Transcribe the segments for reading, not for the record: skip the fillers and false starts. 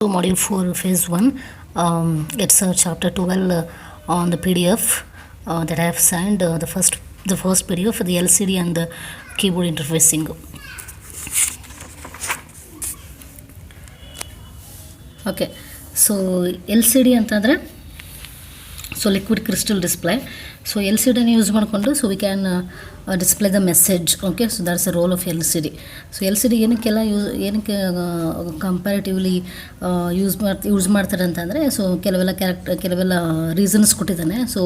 To module 4 phase 1. It's chapter 12 on the PDF that I have signed, the first PDF for the LCD and the keyboard interfacing. Okay, so LCD ಅಂತಂದರೆ so liquid crystal display. So LCD use ಮಾಡಿಕೊಂಡು so we can display the message. Okay, so that's the role of LCD. So LCD ಏನಕ್ಕೆ comparatively use ಮಾಡ್ತಾರೆ ಅಂತಂದರೆ so ಕೆಲವೆಲ್ಲ reasons ಕೊಟ್ಟಿದ್ದಾನೆ. So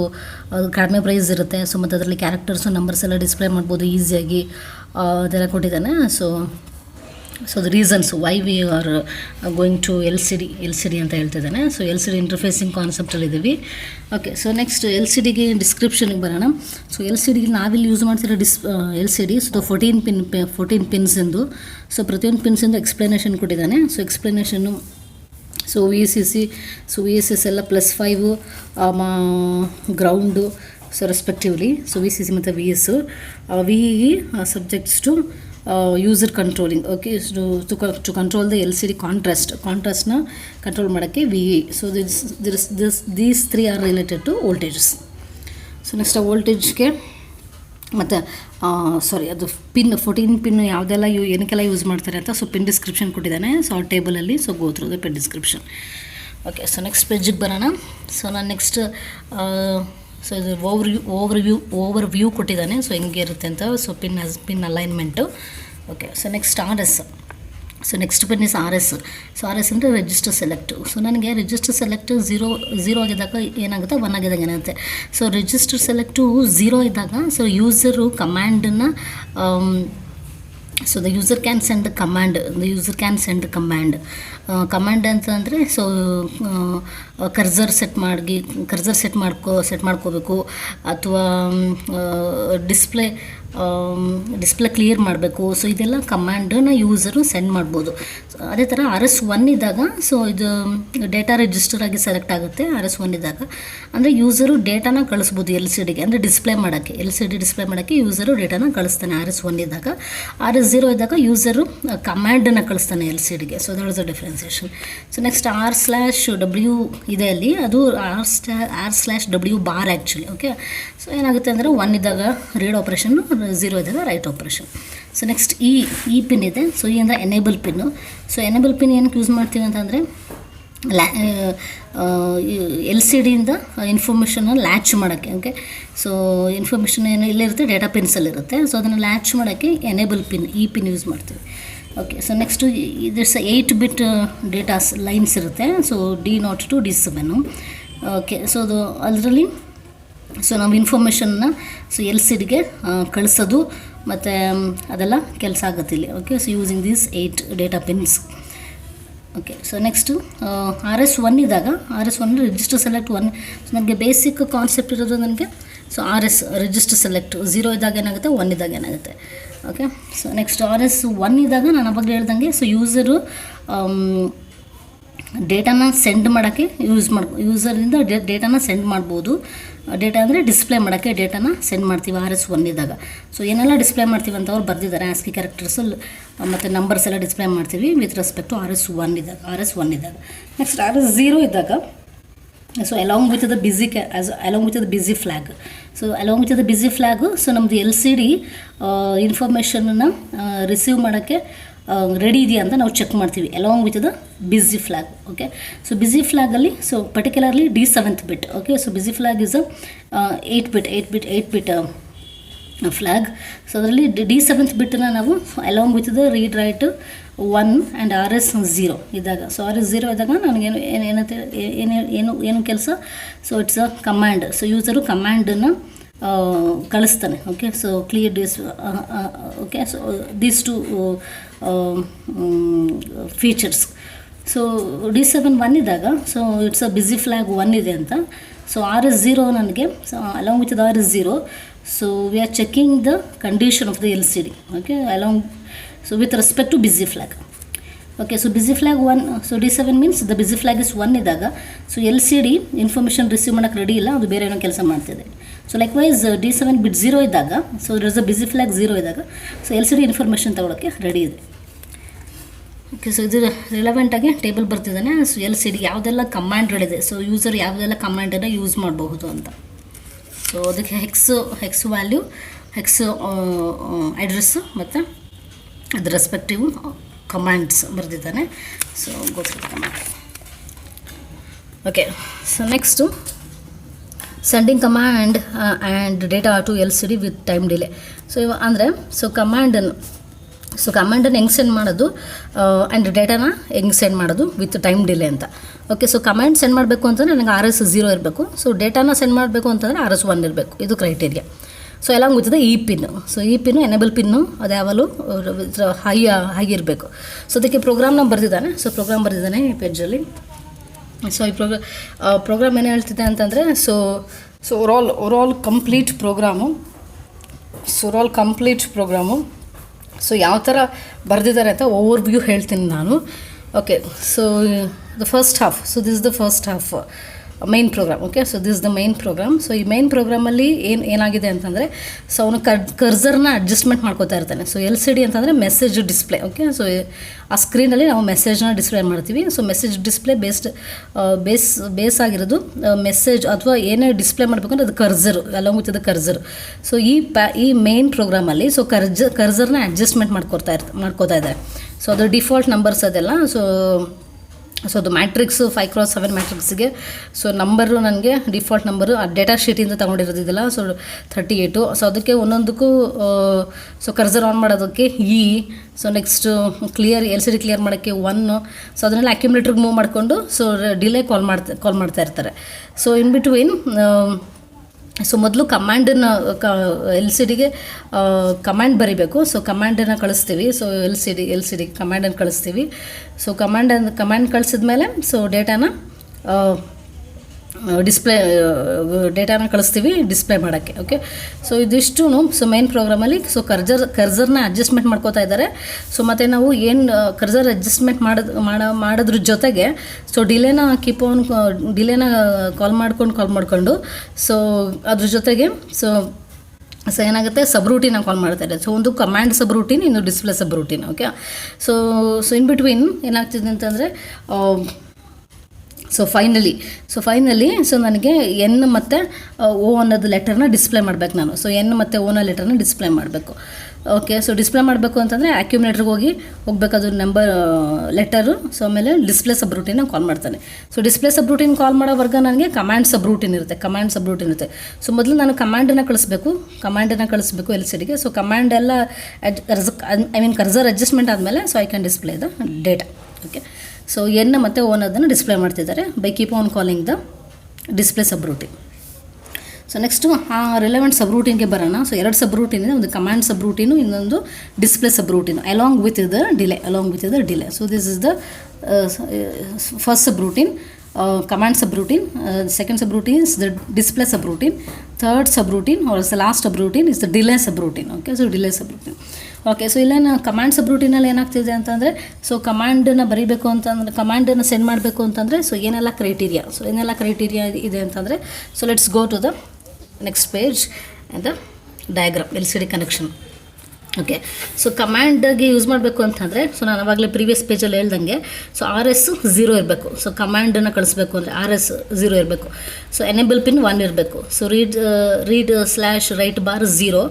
ಅದು ಕಡಿಮೆ price ಇರುತ್ತೆ. ಸೊ ಮತ್ತು ಅದರಲ್ಲಿ ಕ್ಯಾರೆಕ್ಟರ್ಸು ನಂಬರ್ಸ್ ಎಲ್ಲ ಡಿಸ್ಪ್ಲೇ ಮಾಡ್ಬೋದು ಈಸಿಯಾಗಿ, ಅದೆಲ್ಲ ಕೊಟ್ಟಿದ್ದಾನೆ. So the reasons why we are going to L C D ಅಂತ ಹೇಳ್ತಿದ್ದಾನೆ. So L C D interfacing ಕಾನ್ಸೆಪ್ಟಲ್ಲಿ ಇದ್ದೀವಿ. Okay, so next L C ಡಿಗೆ ಡಿಸ್ಕ್ರಿಪ್ಷನ್ಗೆ ಬರೋಣ. ಸೊ ಎಲ್ ಸಿ ಡಿಗೆ ನಾವಿಲ್ಲಿ ಯೂಸ್ ಮಾಡ್ತಿರೋ ಎಲ್ ಸಿ ಡಿ ಸೊ 14 ಪಿನ್ಸಿಂದು. ಸೊ ಪ್ರತಿಯೊಂದು ಪಿನ್ಸಿಂದು ಎಕ್ಸ್ಪ್ಲನೇಷನ್ ಕೊಟ್ಟಿದ್ದಾನೆ. ಸೊ ಎಕ್ಸ್ಪ್ಲನೇಷನ್ನು ಸೊ ವಿ ಎಸ್ ಎಸ್ ಎಲ್ಲ +5 ground so respectively. So V C C ಮತ್ತು V S V subjects to user controlling. Okay, to control the L C D ಕಾಂಟ್ರಾಸ್ಟ್ನ control ಮಾಡೋಕ್ಕೆ V E. So these 3 are related to voltages. So next ಆ ವೋಲ್ಟೇಜ್ಗೆ ಮತ್ತು ಅದು 14 pin ಯಾವುದೆಲ್ಲ ಏನಕ್ಕೆಲ್ಲ use ಮಾಡ್ತಾರೆ ಅಂತ ಸೊ ಪಿನ್ ಡಿಸ್ಕ್ರಿಪ್ಷನ್ ಕೊಟ್ಟಿದ್ದಾನೆ. ಸೊ ಆ ಟೇಬಲಲ್ಲಿ so go through the pin description. Okay, so next ಪೇಜಿಗೆ ಬರೋಣ. ಸೊ ನಾನು ನೆಕ್ಸ್ಟ್ ಸೊ ಇದು ಓವರ್ ವ್ಯೂ ಕೊಟ್ಟಿದ್ದಾನೆ. ಸೊ ಹೆಂಗೆ ಇರುತ್ತೆ ಅಂತ. So pin alignment. Okay, so next R S. So next pin is R S. So R S ಅಂದರೆ register select. So ನನಗೆ ರಿಜಿಸ್ಟರ್ ಸೆಲೆಕ್ಟ್ ಝೀರೋ ಆಗಿದ್ದಾಗ ಏನಾಗುತ್ತೆ, 1 ಆಗಿದ್ದಾಗ ಏನಾಗುತ್ತೆ. ಸೊ ರಿಜಿಸ್ಟರ್ ಸೆಲೆಕ್ಟು 0 ಇದ್ದಾಗ ಸೊ ಯೂಸರು ಕಮ್ಯಾಂಡನ್ನು so the user can send command ಅಂತ ಅಂದರೆ ಸೊ ಕರ್ಸರ್ ಸೆಟ್ ಮಾಡ್ಕೋಬೇಕು, ಅಥವಾ ಡಿಸ್ಪ್ಲೇ ಕ್ಲಿಯರ್ ಮಾಡಬೇಕು. ಸೊ ಇದೆಲ್ಲ ಕಮ್ಯಾಂಡನ್ನು ಯೂಸರು ಸೆಂಡ್ ಮಾಡ್ಬೋದು. ಅದೇ ಥರ RS1 ಇದ್ದಾಗ ಸೊ ಇದು ಡೇಟಾ ರಿಜಿಸ್ಟರ್ ಆಗಿ ಸೆಲೆಕ್ಟ್ ಆಗುತ್ತೆ. RS1 ಇದ್ದಾಗ ಅಂದರೆ ಯೂಸರು ಡೇಟಾನ ಕಳಿಸ್ಬೋದು ಎಲ್ ಸಿ ಡಿಗೆ, ಅಂದರೆ ಡಿಸ್ಪ್ಲೇ ಮಾಡೋಕ್ಕೆ ಯೂಸರು ಡೇಟಾನ ಕಳಿಸ್ತಾನೆ RS1 ಇದ್ದಾಗ. RS0 ಇದ್ದಾಗ ಯೂಸರು ಕಮ್ಯಾಂಡನ್ನು ಕಳಿಸ್ತಾನೆ ಎಲ್ ಸಿ ಡಿಗೆ. So that is the differentiation. So next R/W ಇದೆ ಅಲ್ಲಿ, ಅದು R/W bar actually. Okay, so ಏನಾಗುತ್ತೆ ಅಂದರೆ 1 ಇದ್ದಾಗ ರೀಡ್ ಆಪ್ರೇಷನ್ನು, 0 ಇದ್ದಾಗ ರೈಟ್ ಆಪ್ರೇಷನ್. ಸೊ ನೆಕ್ಸ್ಟ್ ಈ ಪಿನ್ ಇದೆ. ಸೊ ಈ ಅಂದರೆ enable pin. So enable pin ಏನಕ್ಕೆ ಯೂಸ್ ಮಾಡ್ತೀವಿ ಅಂತಂದರೆ ಎಲ್ ಸಿ ಡಿಯಿಂದ ಇನ್ಫಾರ್ಮೇಷನ್ನ ಲ್ಯಾಚ್ ಮಾಡೋಕ್ಕೆ. ಓಕೆ, ಸೊ ಇನ್ಫಾರ್ಮೇಷನ್ ಏನು ಇಲ್ಲಿರುತ್ತೆ, ಡೇಟಾ ಪಿನ್ಸಲ್ಲಿರುತ್ತೆ. ಸೊ ಅದನ್ನು ಲ್ಯಾಚ್ ಮಾಡೋಕ್ಕೆ ಎನೇಬಲ್ ಪಿನ್, ಈ ಪಿನ್ ಯೂಸ್ ಮಾಡ್ತೀವಿ. ಓಕೆ, ಸೊ ನೆಕ್ಸ್ಟು ಇದರ್ಸ್ 8 ಬಿಟ್ ಡೇಟಾಸ್ ಲೈನ್ಸ್ ಇರುತ್ತೆ. So D0 to D7. Okay, so ಅದು ಅದರಲ್ಲಿ ಸೊ ನಾವು ಇನ್ಫಾರ್ಮೇಷನ್ನ ಸೊ ಎಲ್ ಸಿ ಡಿಗೆ ಕಳಿಸೋದು ಮತ್ತು ಅದೆಲ್ಲ ಕೆಲಸ ಆಗುತ್ತೆ ಇಲ್ಲಿ. Okay, so using these 8 data pins. Okay, so next RS1 ಇದ್ದಾಗ RS1 ರಿಜಿಸ್ಟರ್ ಸೆಲೆಕ್ಟ್ 1. ಸೊ ನನಗೆ ಬೇಸಿಕ್ ಕಾನ್ಸೆಪ್ಟ್ ಇರೋದು ನನಗೆ ಸೊ RS ರಿಜಿಸ್ಟರ್ ಸೆಲೆಕ್ಟ್ 0 ಇದ್ದಾಗ ಏನಾಗುತ್ತೆ, 1 ಇದ್ದಾಗ ಏನಾಗುತ್ತೆ. ಓಕೆ, ಸೊ ನೆಕ್ಸ್ಟ್ RS1 ಇದ್ದಾಗ ನಾನು ಅವಾಗ ಹೇಳ್ದಂಗೆ ಸೊ ಯೂಸರು ಡೇಟಾನ ಸೆಂಡ್ ಮಾಡೋಕ್ಕೆ ಯೂಸರಿಂದ ಡೇಟಾನ ಸೆಂಡ್ ಮಾಡ್ಬೋದು. ಡೇಟಾ ಅಂದರೆ ಡಿಸ್ಪ್ಲೇ ಮಾಡೋಕ್ಕೆ ಡೇಟಾನ ಸೆಂಡ್ ಮಾಡ್ತೀವಿ RS1 ಇದ್ದಾಗ. ಸೊ ಏನೆಲ್ಲ ಡಿಸ್ಪ್ಲೇ ಮಾಡ್ತೀವಿ ಅಂತ ಅವ್ರು ಬರೆದಿದ್ದಾರೆ. ಆಸ್ಕಿ ಕ್ಯಾರೆಕ್ಟರ್ಸು ಮತ್ತು ನಂಬರ್ಸ್ ಎಲ್ಲ ಡಿಸ್ಪ್ಲೇ ಮಾಡ್ತೀವಿ ವಿತ್ ರೆಸ್ಪೆಕ್ಟ್ ಟು RS1 ಇದ್ದಾಗ. ನೆಕ್ಸ್ಟ್ RS0 ಇದ್ದಾಗ so along with the busy flag. So along with the busy flag so ನಮ್ಮದು ಎಲ್ ಸಿ ಡಿ ಇನ್ಫಾರ್ಮೇಷನನ್ನು ರಿಸೀವ್ ಮಾಡೋಕ್ಕೆ ರೆಡಿ ಇದೆಯಾ ಅಂತ ನಾವು ಚೆಕ್ ಮಾಡ್ತೀವಿ along with the busy flag. Okay, so busy ಫ್ಲ್ಯಾಗಲ್ಲಿ so particularly D7th bit. Okay, so busy flag is 8 bit flag. So ಅದರಲ್ಲಿ D7th ಬಿಟ್ಟನ್ನು ನಾವು along with the read write 1 and RS0 ಇದ್ದಾಗ. So RS0 ಇದ್ದಾಗ ನನಗೇನು ಏನು ಕೆಲಸ, so it's a command. So user ಕಮ್ಯಾಂಡನ್ನು ಕಳಿಸ್ತಾನೆ. Okay, so clear this. Okay, so these 2 features. So D7 ಇದ್ದಾಗ so it's a busy flag 1 ಇದೆ ಅಂತ. ಸೊ RS0 ನನಗೆ so along with the RS0 so we are checking the condition of the L C D. Okay, along so with respect to busy flag. Okay, so busy flag 1. So D7 means the busy flag is 1 ಇದ್ದಾಗ so L C D information receive ಮಾಡೋಕ್ಕೆ ready ಇಲ್ಲ, ಅದು ಬೇರೆ ಏನೋ ಕೆಲಸ ಮಾಡ್ತಿದೆ. So likewise D7 bit 0 ಇದ್ದಾಗ so it is a busy flag 0 ಇದ್ದಾಗ so L C D information ತೊಗೊಳಕ್ಕೆ ರೆಡಿ ಇದೆ. ಓಕೆ, ಸೊ ಇದು ರಿಲೆವೆಂಟಾಗಿ ಟೇಬಲ್ ಬರ್ತಿದ್ದಾನೆ. ಸೊ ಎಲ್ ಸಿ ಡಿ ಯಾವುದೆಲ್ಲ ಕಮಾಂಡ್ಗಳಿದೆ, ಸೊ ಯೂಸರ್ ಯಾವುದೆಲ್ಲ ಕಮಾಂಡನ್ನು ಯೂಸ್ ಮಾಡಬಹುದು ಅಂತ. ಸೊ ಅದಕ್ಕೆ ಹೆಕ್ಸ್ ವ್ಯಾಲ್ಯೂ, ಹೆಕ್ಸ್ ಅಡ್ರೆಸ್ಸು ಮತ್ತು ಅದು ರೆಸ್ಪೆಕ್ಟಿವ್ ಕಮಾಂಡ್ಸ್ ಬರೆದಿದ್ದಾನೆ. ಸೊ ಗೊತ್ತಿಲ್ಲ command. Okay, so next sending command and data to L C D with time delay. So ಅಂದರೆ ಕಮಾಂಡನ್ನು ಹೆಂಗೆ ಸೆಂಡ್ ಮಾಡೋದು ಆ್ಯಂಡ್ ಡೇಟಾನ ಹೆಂಗೆ ಸೆಂಡ್ ಮಾಡೋದು ವಿತ್ ಟೈಮ್ ಡಿಲೇ ಅಂತ. ಓಕೆ, ಸೊ ಕಮಾಂಡ್ ಸೆಂಡ್ ಮಾಡಬೇಕು ಅಂತಂದರೆ ನನಗೆ RS0 ಇರಬೇಕು. ಸೊ ಡೇಟಾನ ಸೆಂಡ್ ಮಾಡಬೇಕು ಅಂತಂದರೆ RS1 ಇರಬೇಕು. ಇದು ಕ್ರೈಟೀರಿಯಾ. ಸೊ ಎಲ್ಲ ಗೊತ್ತಿದೆ ಈ ಪಿನ್ನು. ಸೊ ಈ ಪಿನ್ನು ಎನೇಬಲ್ ಪಿನ್ನು ಅದು ಯಾವಾಗಲೂ ಹೈ ಇರಬೇಕು. ಸೊ ಅದಕ್ಕೆ ಪ್ರೋಗ್ರಾಮ್ನ ಬರೆದಿದ್ದಾನೆ. ಸೊ ಪ್ರೋಗ್ರಾಮ್ ಬರೆದಿದ್ದಾನೆ ಈ ಪೇಜಲ್ಲಿ. ಸೊ ಈ ಪ್ರೋಗ್ರಾಮ್ ಏನು ಹೇಳ್ತಿದೆ ಅಂತಂದರೆ so overall complete program. So ಯಾವ ಥರ ಬರೆದಿದ್ದಾರೆ ಅಂತ ಓವರ್ ವ್ಯೂ ಹೇಳ್ತೀನಿ ನಾನು. Okay, so the first half. So this is the first half main program. Okay, so this the main program. So ಈ ಮೈನ್ ಪ್ರೋಗ್ರಾಮಲ್ಲಿ ಏನಾಗಿದೆ ಅಂತಂದರೆ ಸೊ ಅವನು ಕರ್ಸರ್ನ ಅಡ್ಜಸ್ಟ್ಮೆಂಟ್ ಮಾಡ್ಕೋತಾ ಇರ್ತಾನೆ. ಸೊ ಎಲ್ ಸಿ ಡಿ ಅಂತಂದರೆ ಮೆಸೇಜ್ ಡಿಸ್ಪ್ಲೇ. ಓಕೆ, ಸೊ ಆ ಸ್ಕ್ರೀನಲ್ಲಿ ನಾವು ಮೆಸೇಜ್ನ ಡಿಸ್ಪ್ಲೇ ಮಾಡ್ತೀವಿ. ಸೊ ಮೆಸೇಜ್ ಡಿಸ್ಪ್ಲೇ ಬೇಸ್ ಆಗಿರೋದು ಮೆಸೇಜ್ ಅಥವಾ ಏನೇ ಡಿಸ್ಪ್ಲೇ ಮಾಡಬೇಕು ಅಂದರೆ ಅದು ಕರ್ಸರು, ಅಲಾಂಗ್ ವಿತ್ ದ ಕರ್ಸರು. ಸೊ ಈ ಮೈನ್ ಪ್ರೋಗ್ರಾಮಲ್ಲಿ ಸೊ ಕರ್ಸರ್ನ ಅಡ್ಜಸ್ಟ್ಮೆಂಟ್ ಮಾಡ್ಕೋತಾ ಇದ್ದಾರೆ. ಸೊ ಅದು ಡಿಫಾಲ್ಟ್ ನಂಬರ್ಸ್ ಅದೆಲ್ಲ. ಸೊ ಅದು ಮ್ಯಾಟ್ರಿಕ್ಸು 5x7 ಮ್ಯಾಟ್ರಿಕ್ಸ್ಗೆ ಸೊ ನಂಬರು ನನಗೆ ಡಿಫಾಲ್ಟ್ ನಂಬರು ಆ ಡೇಟಾ ಶೀಟಿಂದ ತೊಗೊಂಡಿರೋದಿಲ್ಲ. ಸೊ 38. ಸೊ ಅದಕ್ಕೆ ಒಂದೊಂದಕ್ಕೂ ಸೊ ಕರ್ಸರ್ ಆನ್ ಮಾಡೋದಕ್ಕೆ so next L C D clear ಮಾಡೋಕ್ಕೆ 1. ಸೊ ಅದನ್ನೆಲ್ಲ ಅಕ್ಯುಮುಲೇಟ್ರಿಗೆ ಮೂವ್ ಮಾಡಿಕೊಂಡು ಸೊ ಡಿಲೇ ಕಾಲ್ ಮಾಡ್ತಾ ಇರ್ತಾರೆ. ಸೊ ಇನ್ ಬಿಟ್ವೀನ್ ಸೊ ಮೊದಲು ಕಮಾಂಡನ್ನು ಎಲ್ ಸಿ ಡಿಗೆ ಕಮಾಂಡ್ ಬರೀಬೇಕು. ಸೊ ಕಮಾಂಡನ್ನು ಕಳಿಸ್ತೀವಿ. ಸೊ ಎಲ್ ಸಿ ಡಿ ಕಮಾಂಡನ್ನು ಕಳಿಸ್ತೀವಿ. ಸೊ ಕಮಾಂಡ್ ಕಳಿಸಿದ್ಮೇಲೆ ಸೊ ಡೇಟಾನ ಕಳಿಸ್ತೀವಿ ಡಿಸ್ಪ್ಲೇ ಮಾಡೋಕ್ಕೆ. ಓಕೆ, ಸೊ ಇದಿಷ್ಟು ಸೊ ಮೈನ್ ಪ್ರೋಗ್ರಾಮಲ್ಲಿ ಸೊ ಕರ್ಸರ್ನ ಅಡ್ಜಸ್ಟ್ಮೆಂಟ್ ಮಾಡ್ಕೋತಾ ಇದ್ದಾರೆ. ಸೊ ಮತ್ತು ನಾವು ಏನು ಕರ್ಸರ್ ಅಡ್ಜಸ್ಟ್ಮೆಂಟ್ ಮಾಡೋದ್ರ ಜೊತೆಗೆ ಸೊ ಡಿಲೇನ ಕಾಲ್ ಮಾಡ್ಕೊಂಡು ಸೊ ಅದ್ರ ಜೊತೆಗೆ ಸೊ ಏನಾಗುತ್ತೆ ಸಬ್ರೂಟೀನಾಗಿ ಕಾಲ್ ಮಾಡ್ತಾರೆ. ಸೊ ಒಂದು ಕಮಾಂಡ್ ಸಬ್ರೂಟೀನ್, ಇನ್ನು display subroutine. Okay, so in between ಏನಾಗ್ತಿದೆ ಅಂತಂದರೆ ಸೊ ಫೈನಲಿ ಸೊ ನನಗೆ ಎನ್ ಮತ್ತು ಓ ಅನ್ನೋದು ಲೆಟರ್ನ ಡಿಸ್ಪ್ಲೇ ಮಾಡಬೇಕು ನಾನು. ಸೊ ಎನ್ ಮತ್ತು ಓನ ಲೆಟರ್ನ ಡಿಸ್ಪ್ಲೇ ಮಾಡಬೇಕು. ಓಕೆ, ಸೊ ಡಿಸ್ಪ್ಲೇ ಮಾಡಬೇಕು ಅಂತಂದರೆ ಅಕ್ಯುಮುಲೇಟ್ರಿಗೆ ಹೋಗ್ಬೇಕಾದ್ರು ನಂಬರ್ ಲೆಟರು. ಸೊ ಆಮೇಲೆ ಡಿಸ್ಪ್ಲೇ ಸಬ್ರೂಟೀನ ಕಾಲ್ ಮಾಡ್ತಾನೆ. ಸೊ ಡಿಸ್ಪ್ಲೇ ಸಬ್ರೂಟೀನ್ ಕಾಲ್ ಮಾಡೋವರೆಗ ನನಗೆ ಕಮಾಂಡ್ ಸಬ್ರೂಟೀನ್ ಇರುತ್ತೆ. ಸೊ ಮೊದಲು ನಾನು ಕಮಾಂಡನ್ನು ಕಳಿಸ್ಬೇಕು ಎಲ್ ಸಿ ಡಿಗೆ. ಸೊ ಕಮಾಂಡ್ ಎಲ್ಲ ಕರ್ಸರ್ ಅಡ್ಜಸ್ಟ್ಮೆಂಟ್ ಆದಮೇಲೆ so I can display the data. Okay, so N ಮತ್ತು ಓನ್ ಅದನ್ನು ಡಿಸ್ಪ್ಲೇ ಮಾಡ್ತಿದ್ದಾರೆ by keep on calling the display subroutine. So next relevant ಸಬ್ರೂಟೀನ್ಗೆ ಬರೋಣ. ಸೊ 2 ಸಬ್ರೂಟೀನ್ ಇದೆ, ಒಂದು ಕಮಾಂಡ್ ಸಬ್ರೂಟೀನು, ಇನ್ನೊಂದು display subroutine along with the delay. So this is the first subroutine, command subroutine. Second subroutine is the display subroutine. Third subroutine or the last subroutine is the delay subroutine. Okay, so delay subroutine. Okay, so ಇಲ್ಲೇನು command ಸಬ್ರೂಟೀನಲ್ಲಿ ಏನಾಗ್ತಿದೆ ಅಂತಂದರೆ so ಕಮಾಂಡನ್ನು ಬರೀಬೇಕು ಅಂತಂದರೆ ಕಮಾಂಡನ್ನು send ಮಾಡಬೇಕು ಅಂತಂದರೆ so ಏನೆಲ್ಲ criteria ಇದೆ ಅಂತಂದರೆ so let's go to the next page and the diagram L C D connection. Okay, so ಕಮಾಂಡ್ಗೆ ಯೂಸ್ ಮಾಡಬೇಕು ಅಂತಂದರೆ ಸೊ ನಾನು ಆವಾಗಲೇ ಪ್ರೀವಿಯಸ್ ಪೇಜಲ್ಲಿ ಹೇಳ್ದಂಗೆ ಸೊ RS0 ಇರಬೇಕು. ಸೊ ಕಮಾಂಡನ್ನು ಕಳಿಸ್ಬೇಕು ಅಂದರೆ RS0 ಇರಬೇಕು. ಸೊ ಎನೇಬಲ್ ಪಿನ್ 1 ಇರಬೇಕು. So ರೀಡ್/ರೈಟ್ bar 0.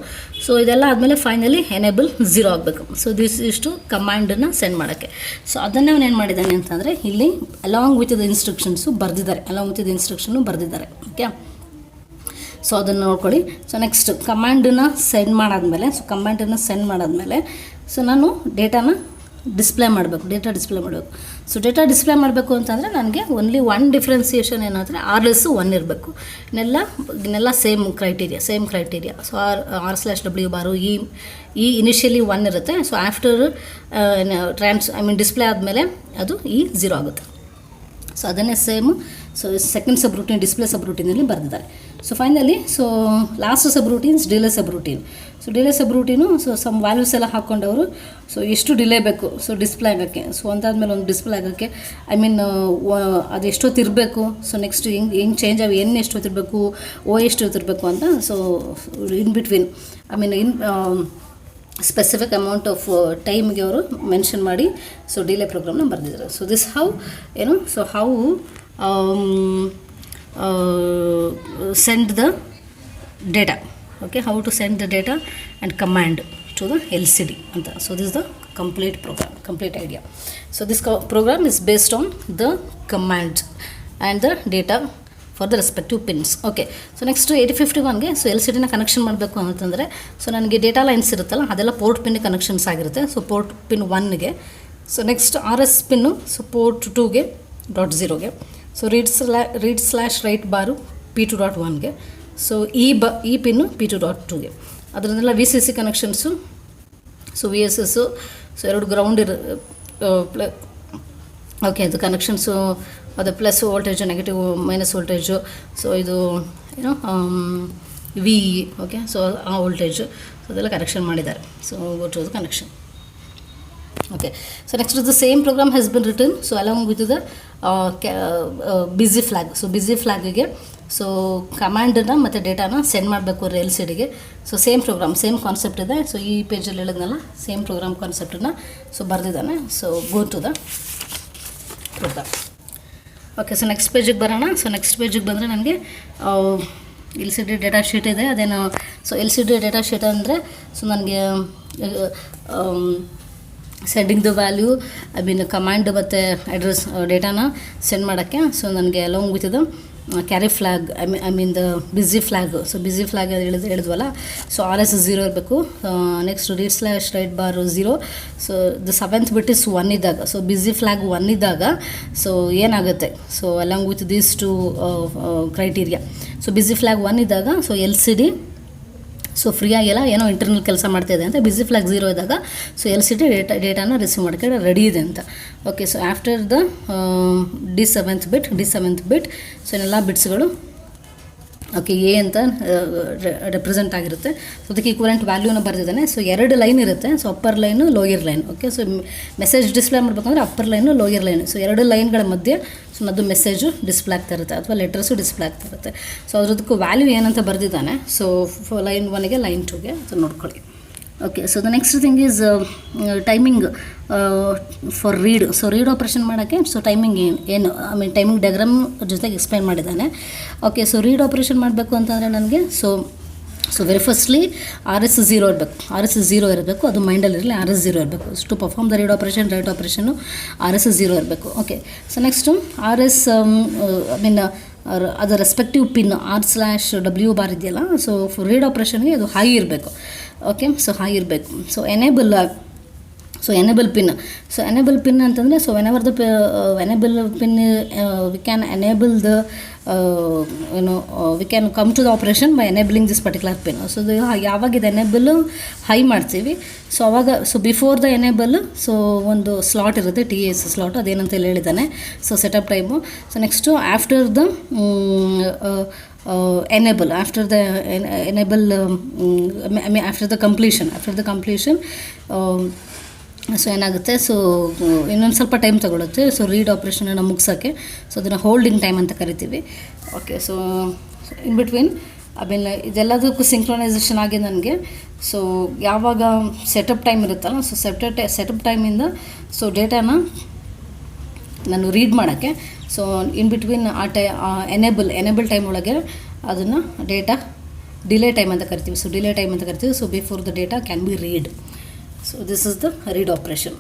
ಸೊ ಇದೆಲ್ಲ ಆದಮೇಲೆ ಫೈನಲಿ ಎನೇಬಲ್ 0 ಆಗಬೇಕು. ಸೊ ಇಷ್ಟು ಕಮಾಂಡನ್ನು ಸೆಂಡ್ ಮಾಡೋಕ್ಕೆ. ಸೊ ಅದನ್ನೇ ಅವನು ಏನು ಮಾಡಿದ್ದಾನೆ ಅಂತಂದರೆ ಇಲ್ಲಿ ಅಲಾಂಗ್ ವಿತ್ ದ ಇನ್ಸ್ಟ್ರಕ್ಷನ್ಸು ಬರೆದಿದ್ದಾರೆ. ಓಕೆ, ಸೊ ಅದನ್ನು ನೋಡ್ಕೊಳ್ಳಿ. ಸೊ ನೆಕ್ಸ್ಟ್ ಕಮಾಂಡನ್ನು ಸೆಂಡ್ ಮಾಡಾದ್ಮೇಲೆ ಸೊ ನಾನು ಡೇಟಾನ ಡಿಸ್ಪ್ಲೇ ಮಾಡಬೇಕು. ಸೊ ಡೇಟಾ ಡಿಸ್ಪ್ಲೇ ಮಾಡಬೇಕು ಅಂತಂದರೆ ನನಗೆ ಓನ್ಲಿ ಒನ್ ಡಿಫ್ರೆನ್ಸಿಯೇಷನ್ ಏನಾದರೆ RS1 ಇರಬೇಕು. ಇನ್ನೆಲ್ಲ ಸೇಮ್ ಕ್ರೈಟೀರಿಯಾ. ಸೊ R/W ಬಾರು ಈ ಇನಿಷಿಯಲಿ 1 ಇರುತ್ತೆ. ಸೊ ಆಫ್ಟರ್ ಡಿಸ್ಪ್ಲೇ ಆದಮೇಲೆ ಅದು 0 ಆಗುತ್ತೆ. ಸೊ ಅದನ್ನೇ same so second subroutine display ಸಬ್ರೂಟೀನಲ್ಲಿ ಬರೆದಿದ್ದಾರೆ. So finally so last subroutines delay subroutine so some values ಎಲ್ಲ ಹಾಕ್ಕೊಂಡವರು ಸೊ ಎಷ್ಟು ಡಿಲೇ ಬೇಕು ಸೊ ಡಿಸ್ಪ್ಲೇ ಆಗೋಕ್ಕೆ. ಸೊ ಒಂದಾದ್ಮೇಲೆ ಒಂದು ಡಿಸ್ಪ್ಲೇ ಆಗೋಕ್ಕೆ ಅದು ಎಷ್ಟೊತ್ತಿರಬೇಕು. ಸೊ ನೆಕ್ಸ್ಟ್ ಹೆಂಗೆ ಚೇಂಜ್ ಆಗಿ ಎಷ್ಟೊತ್ತಿರಬೇಕು, ಎಷ್ಟೊತ್ತಿರಬೇಕು ಅಂತ. So in between specific amount of ಟೈಮ್ಗೆ ಅವರು ಮೆನ್ಷನ್ ಮಾಡಿ ಸೊ ಡಿಲೇ ಪ್ರೋಗ್ರಾಮ್ನ ಬರೆದಿದ್ದಾರೆ. So this how so how send the data, okay, how to send the data and command to the LCD anta. So this is the complete program, complete idea. So this program is based on the command and the data for the respective pins. Okay, so next 8051 ಗೆ so LCD ನ connection ಮಾಡಬೇಕು ಅಂತಂದರೆ so ನನಗೆ data lines ಇರುತ್ತಲ್ಲ ಅದೆಲ್ಲ port pin connections ಆಗಿರುತ್ತೆ. So port pin 1ಗೆ, so next RS pin so port 2ಗೆ .0ಗೆ, ಸೊ ರೀಡ್/ರೈಟ್ ಬಾರು P2.1ಗೆ, ಸೊ ಈ ಪಿನ್ನು P2.2ಗೆ. ಅದರನ್ನೆಲ್ಲ VCC ಕನೆಕ್ಷನ್ಸು, ಸೊ VSSು, ಸೊ 2 ಗ್ರೌಂಡ್ ಓಕೆ, ಅದು ಕನೆಕ್ಷನ್ಸು ಅದು plus voltage, negative minus voltage, so ಇದು ಏನೋ VE, ಓಕೆ, ಸೊ ಆ ವೋಲ್ಟೇಜು, ಸೊ ಅದೆಲ್ಲ ಕನೆಕ್ಷನ್ ಮಾಡಿದ್ದಾರೆ. So go to the connection. Okay, so next is the same program has been written so along with the busy flag. So busy flag ಗೆ so ಕಮಾಂಡನ್ನು ಮತ್ತು ಡೇಟಾನ send ಮಾಡಬೇಕು LCD ಗೆ. So same program, same concept ಇದೆ. So ಈ ಪೇಜಲ್ಲಿ ಹೇಳಿದ್ನಲ್ಲ ಸೇಮ್ ಪ್ರೋಗ್ರಾಮ್ ಕಾನ್ಸೆಪ್ಟನ್ನು ಸೊ ಬರೆದಿದ್ದಾನೆ. So go to the program. Okay, so next ಪೇಜಿಗೆ ಬರೋಣ. ಸೊ ನೆಕ್ಸ್ಟ್ ಪೇಜಿಗೆ ಬಂದರೆ ನನಗೆ LCD ಡೇಟಾ ಶೀಟ್ ಇದೆ. ಅದೇನು ಸೊ LCD ಡೇಟಾ ಶೀಟ್ ಅಂದರೆ ಸೊ ನನಗೆ ಸೆಂಡಿಂಗ್ ದ ವ್ಯಾಲ್ಯೂ ಕಮಾಂಡ್ ಮತ್ತು ಅಡ್ರೆಸ್ ಡೇಟಾನ ಸೆಂಡ್ ಮಾಡೋಕ್ಕೆ ಸೊ ನನಗೆ along with the carry flag the busy flag. So busy flag ಹೇಳಿದ್ವಲ್ಲ, ಸೊ RS 0 ಇರಬೇಕು. Next read write bar 0. So the 7th bit is 1 ಇದ್ದಾಗ, so busy flag 1 ಇದ್ದಾಗ so ಏನಾಗುತ್ತೆ, so along with these 2 criteria. So busy flag 1 ಇದ್ದಾಗ so LCD so ಫ್ರೀಯಾಗೆಲ್ಲ ಏನೋ internal ಕೆಲಸ ಮಾಡ್ತಾಯಿದೆ ಅಂತ. ಬಿಸಿ ಫ್ಲಾಗ್ 0 ಇದ್ದಾಗ ಸೊ LCD ಡೇಟಾನ ರಿಸೀವ್ ಮಾಡೋಕ್ಕೆ ರೆಡಿ ಇದೆ ಅಂತ. Okay, so after the D7th bit so ಎಲ್ಲ ಬಿಟ್ಸ್ಗಳು ಓಕೆ ಎ ಅಂತ ರೆಪ್ರೆಸೆಂಟ್ ಆಗಿರುತ್ತೆ. ಸೊ ಅದಕ್ಕೆ ಈಕ್ವಲೆಂಟ್ ವ್ಯಾಲ್ಯೂನ ಬರೆದಿದ್ದಾನೆ. ಸೊ 2 ಲೈನ್ ಇರುತ್ತೆ. So upper line lower line. Okay, so message display ಮಾಡಬೇಕಂದ್ರೆ upper line lower line. So 2 ಲೈನ್ಗಳ ಮಧ್ಯೆ ಸೊ ಅದು ಮೆಸೇಜು ಡಿಸ್ಪ್ಲೇ ಆಗ್ತಾ ಇರುತ್ತೆ ಅಥವಾ ಲೆಟರ್ಸು ಡಿಸ್ಪ್ಲೇ ಆಗ್ತಾ ಇರುತ್ತೆ. ಸೊ ಅದರದಕ್ಕೂ ವ್ಯಾಲ್ಯೂ ಏನಂತ ಬರೆದಿದ್ದಾನೆ. ಸೊ ಲೈನ್ 1ಗೆ ಲೈನ್ 2ಗೆ ಸೊ ನೋಡ್ಕೊಳ್ಳಿ. Okay, so the next thing is timing for read. So read operation ಮಾಡೋಕ್ಕೆ ಸೊ ಟೈಮಿಂಗ್ ಏನು ಟೈಮಿಂಗ್ ಡಯಾಗ್ರಾಮ್ ಜೊತೆಗೆ ಎಕ್ಸ್ಪ್ಲೈನ್ ಮಾಡಿದ್ದಾನೆ. ಓಕೆ, ಸೊ ರೀಡ್ ಆಪ್ರೇಷನ್ ಮಾಡಬೇಕು ಅಂತಂದರೆ ನನಗೆ ಸೊ ವೆರಿ ಫಸ್ಟ್ಲಿ RS 0 ಇರಬೇಕು. RS 0 ಇರಬೇಕು, ಅದು ಮೈಂಡಲ್ಲಿರಲಿ. RS 0 ಇರಬೇಕು. To perform the read operation, write ಆಪ್ರೇಷನ್ನು RS 0 ಇರಬೇಕು. ಓಕೆ, ಸೊ ನೆಕ್ಸ್ಟು RS ಅದು ರೆಸ್ಪೆಕ್ಟಿವ್ ಪಿನ್ R/W ಬಾರ್ ಇದೆಯಲ್ಲ, ಸೊ ರೀಡ್ ಆಪ್ರೇಷನ್ಗೆ ಅದು ಹೈ ಇರಬೇಕು. ಓಕೆ, ಸೊ ಹೈ ಇರಬೇಕು. So enable pin. So enable pin ಅಂತಂದರೆ so whenever the enable pin we can enable the we can come to the operation by enabling this particular pin. So ಯಾವಾಗ ಇದು enable high ಮಾಡ್ತೀವಿ so ಅವಾಗ so before the enable so ಒಂದು slot ಇರುತ್ತೆ, TAS slot, ಅದೇನಂತ ಹೇಳಿದ್ದಾನೆ. So setup time. So next after the enable, after the enable after the completion so ಏನಾಗುತ್ತೆ, so ಇನ್ನೊಂದು ಸ್ವಲ್ಪ ಟೈಮ್ ತಗೊಳುತ್ತೆ ಸೊ ರೀಡ್ ಆಪ್ರೇಷನನ್ನು ಮುಗಿಸೋಕ್ಕೆ. ಸೊ ಅದನ್ನು ಹೋಲ್ಡಿಂಗ್ ಟೈಮ್ ಅಂತ ಕರಿತೀವಿ. ಓಕೆ, ಸೊ ಇನ್ ಬಿಟ್ವೀನ್ ಇದೆಲ್ಲದಕ್ಕೂ ಸಿಂಕ್ರೊನೈಸೇಷನ್ ಆಗಿ ನನಗೆ ಸೊ ಯಾವಾಗ ಸೆಟಪ್ ಟೈಮ್ ಇರುತ್ತಲ್ಲ, ಸೊ ಸೆಟಪ್ ಟೈಮಿಂದ ಸೊ ಡೇಟಾನ ನಾನು ರೀಡ್ ಮಾಡೋಕ್ಕೆ so in between enable time ಒಳಗೆ ಅದನ್ನು ಡೇಟಾ ಡಿಲೇ ಟೈಮ್ ಅಂತ ಕರಿತೀವಿ. ಸೊ ಡಿಲೇ ಟೈಮ್ ಅಂತ ಕರಿತೀವಿ. So before the data can be read. So this is the read operation.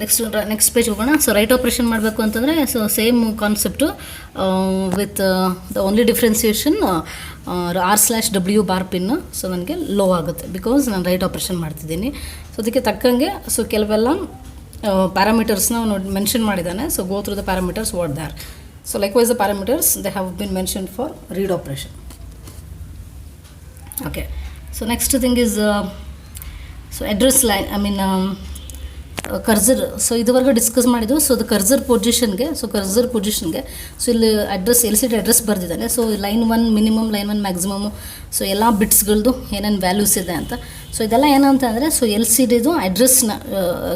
Next page ಹೋಗೋಣ. ಸೊ ರೈಟ್ ಆಪ್ರೇಷನ್ ಮಾಡಬೇಕು ಅಂತಂದರೆ so same concept with the only differentiation R/W bar pin so ನನಗೆ low ಆಗುತ್ತೆ because ನಾನು right operation ಮಾಡ್ತಿದ್ದೀನಿ. So ಅದಕ್ಕೆ ತಕ್ಕಂಗೆ so ಕೆಲವೆಲ್ಲ ಪ್ಯಾರಾಮೀಟರ್ಸ್ನ ಮೆನ್ಷನ್ ಮಾಡಿದ್ದಾನೆ. So go through the parameters what they are. So likewise the parameters they have been mention for read operation. Okay, so next thing is so address line cursor. So ಇದುವರೆಗೂ discuss ಮಾಡಿದ್ದು. So ಅದು cursor ಪೊಸಿಷನ್ಗೆ so ಇಲ್ಲಿ address LCD address ಬರೆದಿದ್ದಾನೆ. So line 1 minimum, line 1 maximum, so ಎಲ್ಲ ಬಿಟ್ಸ್ಗಳದ್ದು ಏನೇನು values ಇದೆ ಅಂತ. So ಇದೆಲ್ಲ ಏನಂತ ಅಂದರೆ ಸೊ LCDದು ಅಡ್ರೆಸ್ನ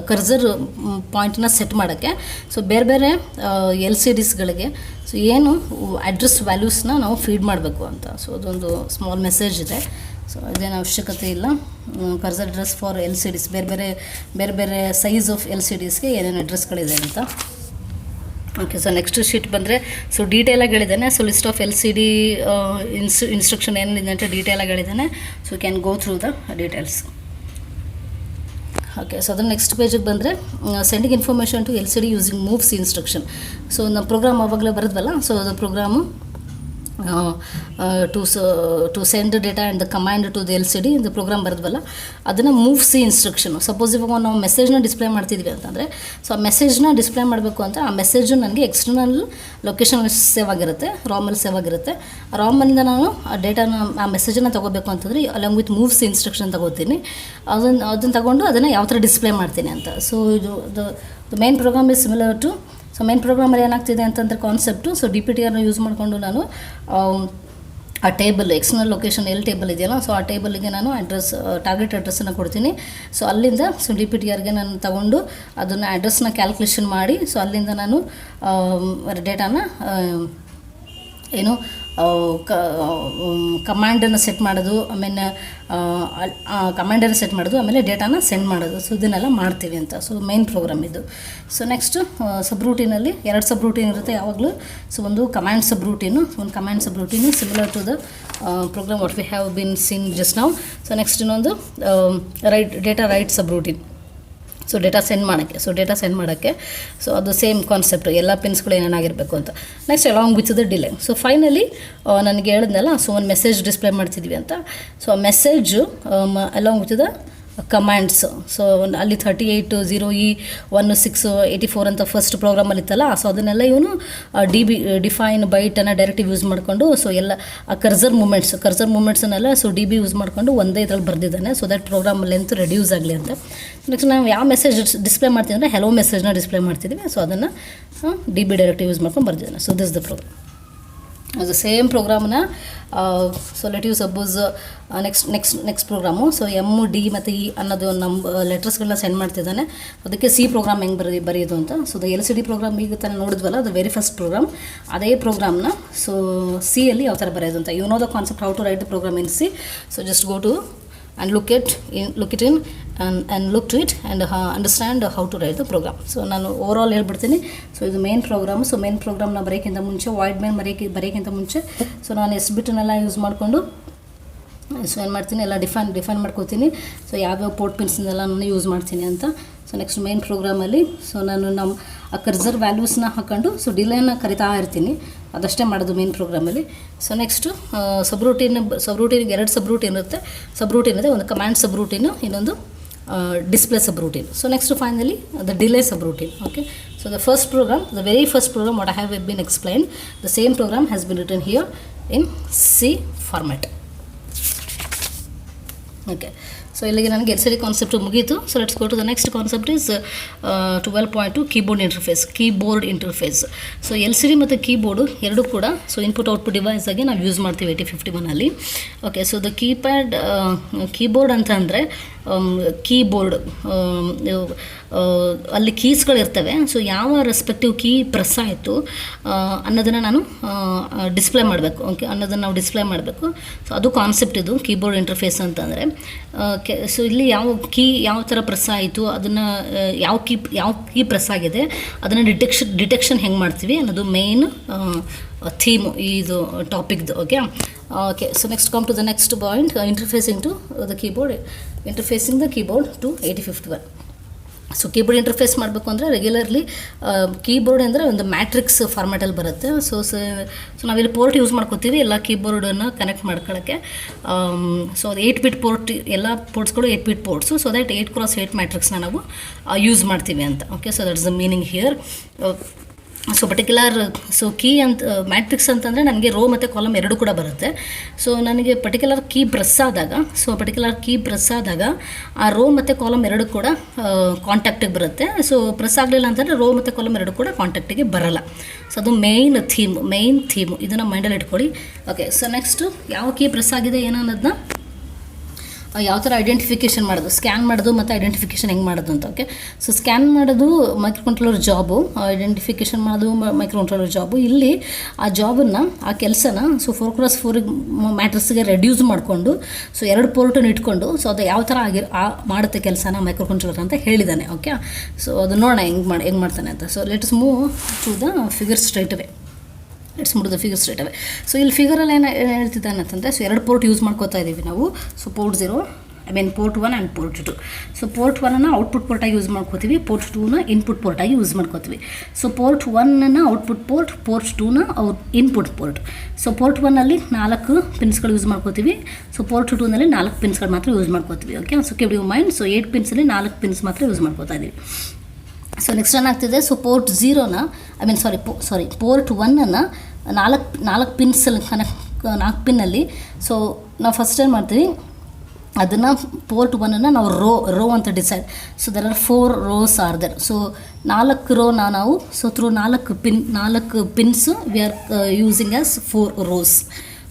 ಕರ್ಸರ್ ಪಾಯಿಂಟನ್ನ ಸೆಟ್ ಮಾಡೋಕ್ಕೆ ಸೊ ಬೇರೆ LCDಸ್ಗಳಿಗೆ ಸೊ ಏನು ಅಡ್ರೆಸ್ ವ್ಯಾಲ್ಯೂಸ್ನ ನಾವು ಫೀಡ್ ಮಾಡಬೇಕು ಅಂತ. ಸೊ ಅದೊಂದು ಸ್ಮಾಲ್ ಮೆಸೇಜ್ ಇದೆ. ಸೊ ಇದೇನು ಅವಶ್ಯಕತೆ ಇಲ್ಲ. ಕರ್ಸರ್ ಅಡ್ರೆಸ್ ಫಾರ್ LCDs, ಬೇರೆ ಬೇರೆ ಸೈಜ್ ಆಫ್ LCDsಗೆ ಏನೇನು ಅಡ್ರೆಸ್ಗಳಿದೆ ಅಂತ. ಓಕೆ, ಸೊ ನೆಕ್ಸ್ಟ್ ಶೀಟ್ ಬಂದರೆ ಸೊ ಡೀಟೇಲಾಗಿ ಹೇಳಿದ್ದಾನೆ. So list of LCD instruction ಏನಿದೆ ಅಂತ ಡೀಟೇಲಾಗಿ ಹೇಳಿದ್ದಾನೆ. So can go through the details. Okay, so ಅದನ್ನು ನೆಕ್ಸ್ಟ್ ಪೇಜಿಗೆ ಬಂದರೆ sending information to LCD using moves instruction. So ನಮ್ಮ ಪ್ರೋಗ್ರಾಮ್ ಆವಾಗಲೇ ಬರೋದ್ವಲ್ಲ, ಸೊ ಅದು program to send data and the command to the LCD ಇದು ಪ್ರೋಗ್ರಾಮ್ ಬರೋದ್ವಲ್ಲ, ಅದನ್ನು ಮೂವ್ ಸಿ ಇನ್ಸ್ಟ್ರಕ್ಷನು. ಸಪೋಸ್ ಇವಾಗ ನಾವು ಮೆಸೇಜ್ನ ಡಿಸ್ಪ್ಲೇ ಮಾಡ್ತಿದ್ವಿ ಅಂತಂದರೆ, ಸೊ ಆ ಮೆಸೇಜ್ನ ಡಿಸ್ಪ್ಲೇ ಮಾಡಬೇಕು ಅಂತ ಆ ಮೆಸೇಜು ನನಗೆ ಎಕ್ಸ್ಟರ್ನಲ್ ಲೊಕೇಶನ್ ಸೇವ್ ಆಗಿರುತ್ತೆ, ರಾಮಲ್ಲಿ ಸೇವ್ ಆಗಿರುತ್ತೆ. ರಾಮಲ್ಲಿಂದ ನಾನು ಆ ಡೇಟಾನ ಆ ಮೆಸೇಜನ್ನು ತೊಗೋಬೇಕು ಅಂತಂದರೆ along with move C instruction ತೊಗೋತೀನಿ. ಅದನ್ನು ತಗೊಂಡು ಅದನ್ನು ಯಾವ ಥರ ಡಿಸ್ಪ್ಲೇ ಮಾಡ್ತೀನಿ ಅಂತ. ಸೊ ಇದು the main program is similar to. So main ಪ್ರೋಗ್ರಾಮಲ್ಲಿ ಏನಾಗ್ತಿದೆ ಅಂತಂದರೆ ಕಾನ್ಸೆಪ್ಟು, ಸೊ DPTRನ ಯೂಸ್ ಮಾಡಿಕೊಂಡು ನಾನು ಆ ಟೇಬಲ್ ಎಕ್ಸ್ಟರ್ನಲ್ ಲೊಕೇಶನ್ ಎಲ್ಲಿ ಟೇಬಲ್ ಇದೆಯಲ್ಲ, ಸೊ ಆ ಟೇಬಲಿಗೆ ನಾನು ಟಾರ್ಗೆಟ್ ಅಡ್ರೆಸ್ಸನ್ನು ಕೊಡ್ತೀನಿ. ಸೊ ಅಲ್ಲಿಂದ ಸೊ DPTRಗೆ ನಾನು ತಗೊಂಡು ಅದನ್ನು ಅಡ್ರೆಸ್ನ ಕ್ಯಾಲ್ಕುಲೇಷನ್ ಮಾಡಿ, ಸೊ ಅಲ್ಲಿಂದ ನಾನು ಡೇಟಾನ ಏನು ಕಮಾಂಡನ್ನು ಸೆಟ್ ಮಾಡೋದು, ಆಮೇಲೆ ಕಮಾಂಡನ್ನು ಸೆಟ್ ಮಾಡೋದು, ಆಮೇಲೆ ಡೇಟಾನ ಸೆಂಡ್ ಮಾಡೋದು. ಸೊ ಇದನ್ನೆಲ್ಲ ಮಾಡ್ತೀವಿ ಅಂತ. ಸೊ ಮೈನ್ ಪ್ರೋಗ್ರಾಮ್ ಇದು. ಸೊ ನೆಕ್ಸ್ಟು ಸಬ್ರೂಟೀನಲ್ಲಿ 2 ಸಬ್ರೂಟೀನ್ ಇರುತ್ತೆ ಯಾವಾಗಲೂ. ಸೊ ಒಂದು command subroutine, similar to the program what we have been seen just now. So next ಇನ್ನೊಂದು data write subroutine. So data send ಮಾಡೋಕ್ಕೆ. ಸೊ ಅದು ಸೇಮ್ ಕಾನ್ಸೆಪ್ಟು, ಎಲ್ಲ ಪಿನ್ಸ್ಗಳು ಏನೇನಾಗಿರಬೇಕು ಅಂತ. Next along with the delay. So finally ನನಗೆ ಹೇಳಿದ್ನಲ್ಲ, so ಒಂದು ಮೆಸೇಜ್ ಡಿಸ್ಪ್ಲೇ ಮಾಡ್ತಿದ್ವಿ ಅಂತ. ಸೊ ಆ message along with the commands. So ಅಲ್ಲಿ 38.0E1684 ಅಂತ ಫಸ್ಟ್ ಪ್ರೋಗ್ರಾಮಲ್ಲಿ ಇತ್ತಲ್ಲ, ಸೊ ಅದನ್ನೆಲ್ಲ ಇವನು ಡಿಫೈನ್ ಬೈಟನ್ನು ಡೈರೆಕ್ಟಿವ್ ಯೂಸ್ ಮಾಡಿಕೊಂಡು, ಸೊ ಎಲ್ಲ ಆ ಕರ್ಸರ್ ಮೂಮೆಂಟ್ಸನ್ನೆಲ್ಲ ಸೊ DB ಯೂಸ್ ಮಾಡಿಕೊಂಡು ಒಂದೇ ಇದರಲ್ಲಿ ಬರೆದಿದ್ದಾನೆ. So that program length reduce ಆಗಲಿ ಅಂತ. ನೆಕ್ಸ್ಟ್ ನಾವು ಯಾವ ಮೆಸೇಜ್ ಡಿಸ್ಪ್ಲೇ ಮಾಡ್ತೀವಿ ಅಂದರೆ ಹೆಲೋ ಮೆಸೇಜ್ನ ಡಿಸ್ಪ್ಲೇ ಮಾಡ್ತಿದ್ವಿ. ಸೊ ಅದನ್ನು DB ಡೈರೆಕ್ಟಿವ್ ಯೂಸ್ ಮಾಡ್ಕೊಂಡು ಬರೆದಿದ್ದಾನೆ. So this the program. ಅದು ಸೇಮ್ ಪ್ರೋಗ್ರಾಮ್ನ so let you suppose next program. So MD ಮತ್ತು E ಅನ್ನೋದು ಲೆಟರ್ಸ್ಗಳನ್ನ ಸೆಂಡ್ ಮಾಡ್ತಿದ್ದಾನೆ. ಅದಕ್ಕೆ C ಪ್ರೋಗ್ರಾಮ್ ಹೆಂಗೆ ಬರೆಯೋದು ಅಂತ. ಸೊ ದ LCD ಪ್ರೋಗ್ರಾಮ್ ಈಗ ತಾನೇ ನೋಡಿದ್ವಲ್ಲ, ಅದು ವೆರಿ ಫಸ್ಟ್ ಪ್ರೋಗ್ರಾಮ್. ಅದೇ ಪ್ರೋಗ್ರಾಮ್ನ ಸೊ C-ಯಲ್ಲಿ ಯಾವ ಥರ ಬರೆಯೋದು ಅಂತ. You know the concept how to write the program in C. So just go to and look it in and look to it and understand how to write the program. So ನಾನು overall ಹೇಳ್ಬಿಡ್ತೀನಿ. So ಇದು main program. So main ಪ್ರೋಗ್ರಾಮ್ನ ಬರೆಯೋಕ್ಕಿಂತ ಮುಂಚೆ void main ಬರೆಯೋಕ್ಕಿಂತ ಮುಂಚೆ so ನಾನು SBITನೆಲ್ಲ use ಮಾಡಿಕೊಂಡು so ಏನು ಮಾಡ್ತೀನಿ, ಎಲ್ಲ ಡಿಫೈನ್ ಮಾಡ್ಕೋತೀನಿ. ಸೊ ಯಾವ್ಯಾವ ಪೋರ್ಟ್ ಪಿನ್ಸ್ನೆಲ್ಲ ನಾನು ಯೂಸ್ ಮಾಡ್ತೀನಿ ಅಂತ. ಸೊ ನೆಕ್ಸ್ಟ್ ಮೇನ್ ಪ್ರೋಗ್ರಾಮಲ್ಲಿ ಸೊ ನಾನು ಆ ಕರ್ಸರ್ ವ್ಯಾಲ್ಯೂಸ್ನ ಹಾಕೊಂಡು ಸೊ ಡಿಲೇನ ಕರಿತಾ ಇರ್ತೀನಿ. ಅದಷ್ಟೇ ಮಾಡೋದು ಮೇನ್ ಪ್ರೋಗ್ರಾಮಲ್ಲಿ. ಸೊ ನೆಕ್ಸ್ಟು ಸಬ್ರೂಟೀನ್ಗೆ 2 ಸಬ್ರೂಟೀನ್ ಇದೆ. ಒಂದು ಕಮಾಂಡ್ ಸಬ್ರೂಟೀನು, ಇನ್ನೊಂದು display subroutine. So next finally the delay subroutine. Okay, so the very first program what I have been explained, the same program has been written here in C format. Okay, so ಇಲ್ಲಿಗೆ ನನಗೆ LCD concept ಮುಗೀತು. So let's go to the next concept is 12.2 keyboard interface. So LCD ಮತ್ತು keyboard ಎರಡೂ ಕೂಡ so input output device ಆಗಿ ನಾವು use ಮಾಡ್ತೀವಿ 8051ಅಲ್ಲಿ. Okay, so the keyboard ಅಂತ ಅಂದರೆ ಕೀಬೋರ್ಡ್ ಅಲ್ಲಿ ಕೀಸ್ಗಳಿರ್ತವೆ. ಸೊ ಯಾವ ರೆಸ್ಪೆಕ್ಟಿವ್ ಕೀ ಪ್ರೆಸ್ ಆಯಿತು ಅನ್ನೋದನ್ನು ನಾನು ಡಿಸ್ಪ್ಲೇ ಮಾಡಬೇಕು. ಓಕೆ, ಅನ್ನೋದನ್ನು ನಾವು ಡಿಸ್ಪ್ಲೇ ಮಾಡಬೇಕು. ಸೊ ಅದು ಕಾನ್ಸೆಪ್ಟ್ ಇದು ಕೀಬೋರ್ಡ್ ಇಂಟರ್ಫೇಸ್ ಅಂತಂದರೆ. ಸೊ ಇಲ್ಲಿ ಯಾವ ಥರ ಪ್ರೆಸ್ ಆಯಿತು, ಅದನ್ನು ಯಾವ ಕೀ ಪ್ರೆಸ್ ಆಗಿದೆ ಅದನ್ನು ಡಿಟೆಕ್ಷನ್ ಹೆಂಗೆ ಮಾಡ್ತೀವಿ ಅನ್ನೋದು ಮೇನ್ ಥೀಮು ಇದು ಟಾಪಿಕ್ದು. Okay, so next come to the next point, interfacing the keyboard to 8051. So keyboard interface ಮಾಡಬೇಕು ಅಂದರೆ ರೆಗ್ಯುಲರ್ಲಿ ಕೀಬೋರ್ಡ್ ಅಂದರೆ ಒಂದು ಮ್ಯಾಟ್ರಿಕ್ಸ್ ಫಾರ್ಮ್ಯಾಟಲ್ಲಿ ಬರುತ್ತೆ. ಸೊ ನಾವಿಲ್ಲಿ ಪೋರ್ಟ್ ಯೂಸ್ ಮಾಡ್ಕೋತೀವಿ ಎಲ್ಲ ಕೀಬೋರ್ಡನ್ನು ಕನೆಕ್ಟ್ ಮಾಡ್ಕೊಳ್ಳೋಕ್ಕೆ. ಸೊ ಅದು 8-bit ಪೋರ್ಟ್, ಎಲ್ಲ ಪೋರ್ಟ್ಸ್ಗಳು 8-bit ports. So that 8x8 ಮ್ಯಾಟ್ರಿಕ್ಸ್ನ ನಾವು ಯೂಸ್ ಮಾಡ್ತೀವಿ ಅಂತ. Okay, so that's the meaning here. So key ಅಂತ ಮ್ಯಾಟ್ರಿಕ್ಸ್ ಅಂತಂದರೆ ನನಗೆ ರೋ ಮತ್ತು ಕಾಲಮ್ ಎರಡೂ ಕೂಡ ಬರುತ್ತೆ. ಸೊ ನನಗೆ ಪರ್ಟಿಕ್ಯುಲರ್ ಕೀ ಪ್ರೆಸ್ ಆದಾಗ ಆ ರೋ ಮತ್ತು ಕಾಲಮ್ ಎರಡು ಕೂಡ ಕಾಂಟ್ಯಾಕ್ಟಿಗೆ ಬರುತ್ತೆ. ಸೊ ಪ್ರೆಸ್ ಆಗಲಿಲ್ಲ ಅಂತಂದರೆ ರೋ ಮತ್ತು ಕಾಲಮ್ ಎರಡು ಕೂಡ ಕಾಂಟ್ಯಾಕ್ಟಿಗೆ ಬರಲ್ಲ. ಸೊ ಅದು ಮೇನ್ ಥೀಮು ಇದನ್ನು ಮೈಂಡಲ್ಲಿ ಇಟ್ಕೊಳ್ಳಿ. ಓಕೆ, ಸೊ ನೆಕ್ಸ್ಟು ಯಾವ ಕೀ ಪ್ರೆಸ್ ಆಗಿದೆ ಏನನ್ನೋದನ್ನ ಯಾವ ಥರ ಐಡೆಂಟಿಫಿಕೇಷನ್ ಮಾಡೋದು, ಸ್ಕ್ಯಾನ್ ಮಾಡೋದು ಮತ್ತು ಐಡೆಂಟಿಫಿಕೇಷನ್ ಹೆಂಗೆ ಮಾಡೋದು ಅಂತ. ಓಕೆ, ಸೊ ಸ್ಕ್ಯಾನ್ ಮಾಡೋದು ಮೈಕ್ರೋ ಕಂಟ್ರೋಲರ್ ಜಾಬು, ಐಡೆಂಟಿಫಿಕೇಷನ್ ಮಾಡೋದು ಮೈಕ್ರೋ ಕಂಟ್ರೋಲರ್ ಜಾಬು. ಇಲ್ಲಿ ಆ ಜಾಬನ್ನು, ಆ ಕೆಲಸನ ಸೊ 4x4 ಮ್ಯಾಟ್ರಿಕ್ಸ್ಗೆ ರೆಡ್ಯೂಸ್ ಮಾಡಿಕೊಂಡು ಸೊ 2 ಪೋರ್ಟನ್ನು ಇಟ್ಕೊಂಡು ಸೊ ಅದು ಯಾವ ಥರ ಮಾಡುತ್ತೆ ಕೆಲಸನ ಮೈಕ್ರೋ ಕಂಟ್ರೋಲರ್ ಅಂತ ಹೇಳಿದ್ದಾನೆ. ಓಕೆ, ಸೊ ಅದು ನೋಡೋಣ ಹೆಂಗೆ ಮಾಡ್ತಾನೆ ಅಂತ. So let's move to the figure straight away. Let's move the figure straight away. So ಇಲ್ಲಿ ಫಿಗರಲ್ಲಿ ಏನು ಹೇಳ್ತಿದ್ದಾನೆ ಅಂತಂದರೆ, ಸೊ 2 ಪೋರ್ಟ್ ಯೂಸ್ ಮಾಡ್ಕೋತಾ ಇದ್ದೀವಿ ನಾವು. So port 0 port 1 and port 2. So port 1 output ಪೋರ್ಟಾಗಿ ಯೂಸ್ ಮಾಡ್ಕೋತೀವಿ, ಪೋರ್ಟ್ 2 ಇನ್ಪುಟ್ ಪೋರ್ಟಾಗಿ ಯೂಸ್ ಮಾಡ್ಕೋತೀವಿ. So port 1 output port, port 2 input port. So port 1 4 ಪಿನ್ಸ್ಗಳು ಯೂಸ್ ಮಾಡ್ಕೋತೀವಿ. ಸೊ ಪೋರ್ಟ್ 2 4 ಪಿನ್ಸ್ಗಳು ಮಾತ್ರ ಯೂಸ್ ಮಾಡ್ಕೋತೀವಿ. Okay, so keep you mind. So 8 ಪಿನ್ಸಲ್ಲಿ 4 ಪಿನ್ಸ್ ಮಾತ್ರ ಯೂಸ್ ಮಾಡ್ಕೋತಾ ಇದ್ದೀವಿ. ಸೊ ನೆಕ್ಸ್ಟ್ ಏನಾಗ್ತಿದೆ, ಸೊ ಪೋರ್ಟ್ 0ನ ಪೋರ್ಟ್ 1 4 ಪಿನ್ಸಲ್ಲಿ 4 ಪಿನ್ನಲ್ಲಿ. ಸೊ ನಾವು ಫಸ್ಟ್ ಏನು ಮಾಡ್ತೀವಿ, ಅದನ್ನು ಪೋರ್ಟ್ 1 ನಾವು ರೋ ಅಂತ decide. So there are 4 rows are there. So 4 ರೋನ ನಾವು so through 4 pins we are using as 4 rows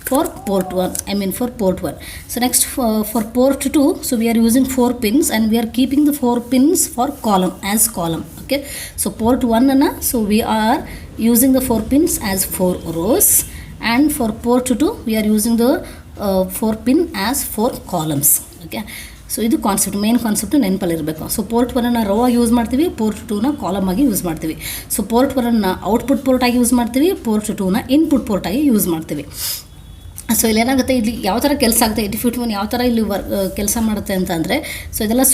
for port 1, for port 1. So next for port 2, so we are using 4 pins and we are keeping the 4 pins for column. Okay, so port 1 so we are using the 4 pins as 4 rows, and for port 2 we are using the 4 pin as 4 columns. Okay, so ಇದು concept, main concept ನೆನಪಲ್ಲಿರಬೇಕು. So port 1 row ಆಗಿ use ಮಾಡ್ತೀವಿ, port 2 column ಆಗಿ use ಮಾಡ್ತೀವಿ. So port 1 output port ಆಗಿ use ಮಾಡ್ತೀವಿ, port 2 input port ಆಗಿ use ಮಾಡ್ತೀವಿ. ಸೊ ಇಲ್ಲಿ ಏನಾಗುತ್ತೆ, ಇಲ್ಲಿ ಯಾವ ಥರ ಕೆಲಸ ಆಗುತ್ತೆ, 8051 ಯಾವ ಥರ ಇಲ್ಲಿ ಕೆಲಸ ಮಾಡುತ್ತೆ ಅಂತ ಅಂದರೆ, ಸೊ ಇದೆಲ್ಲ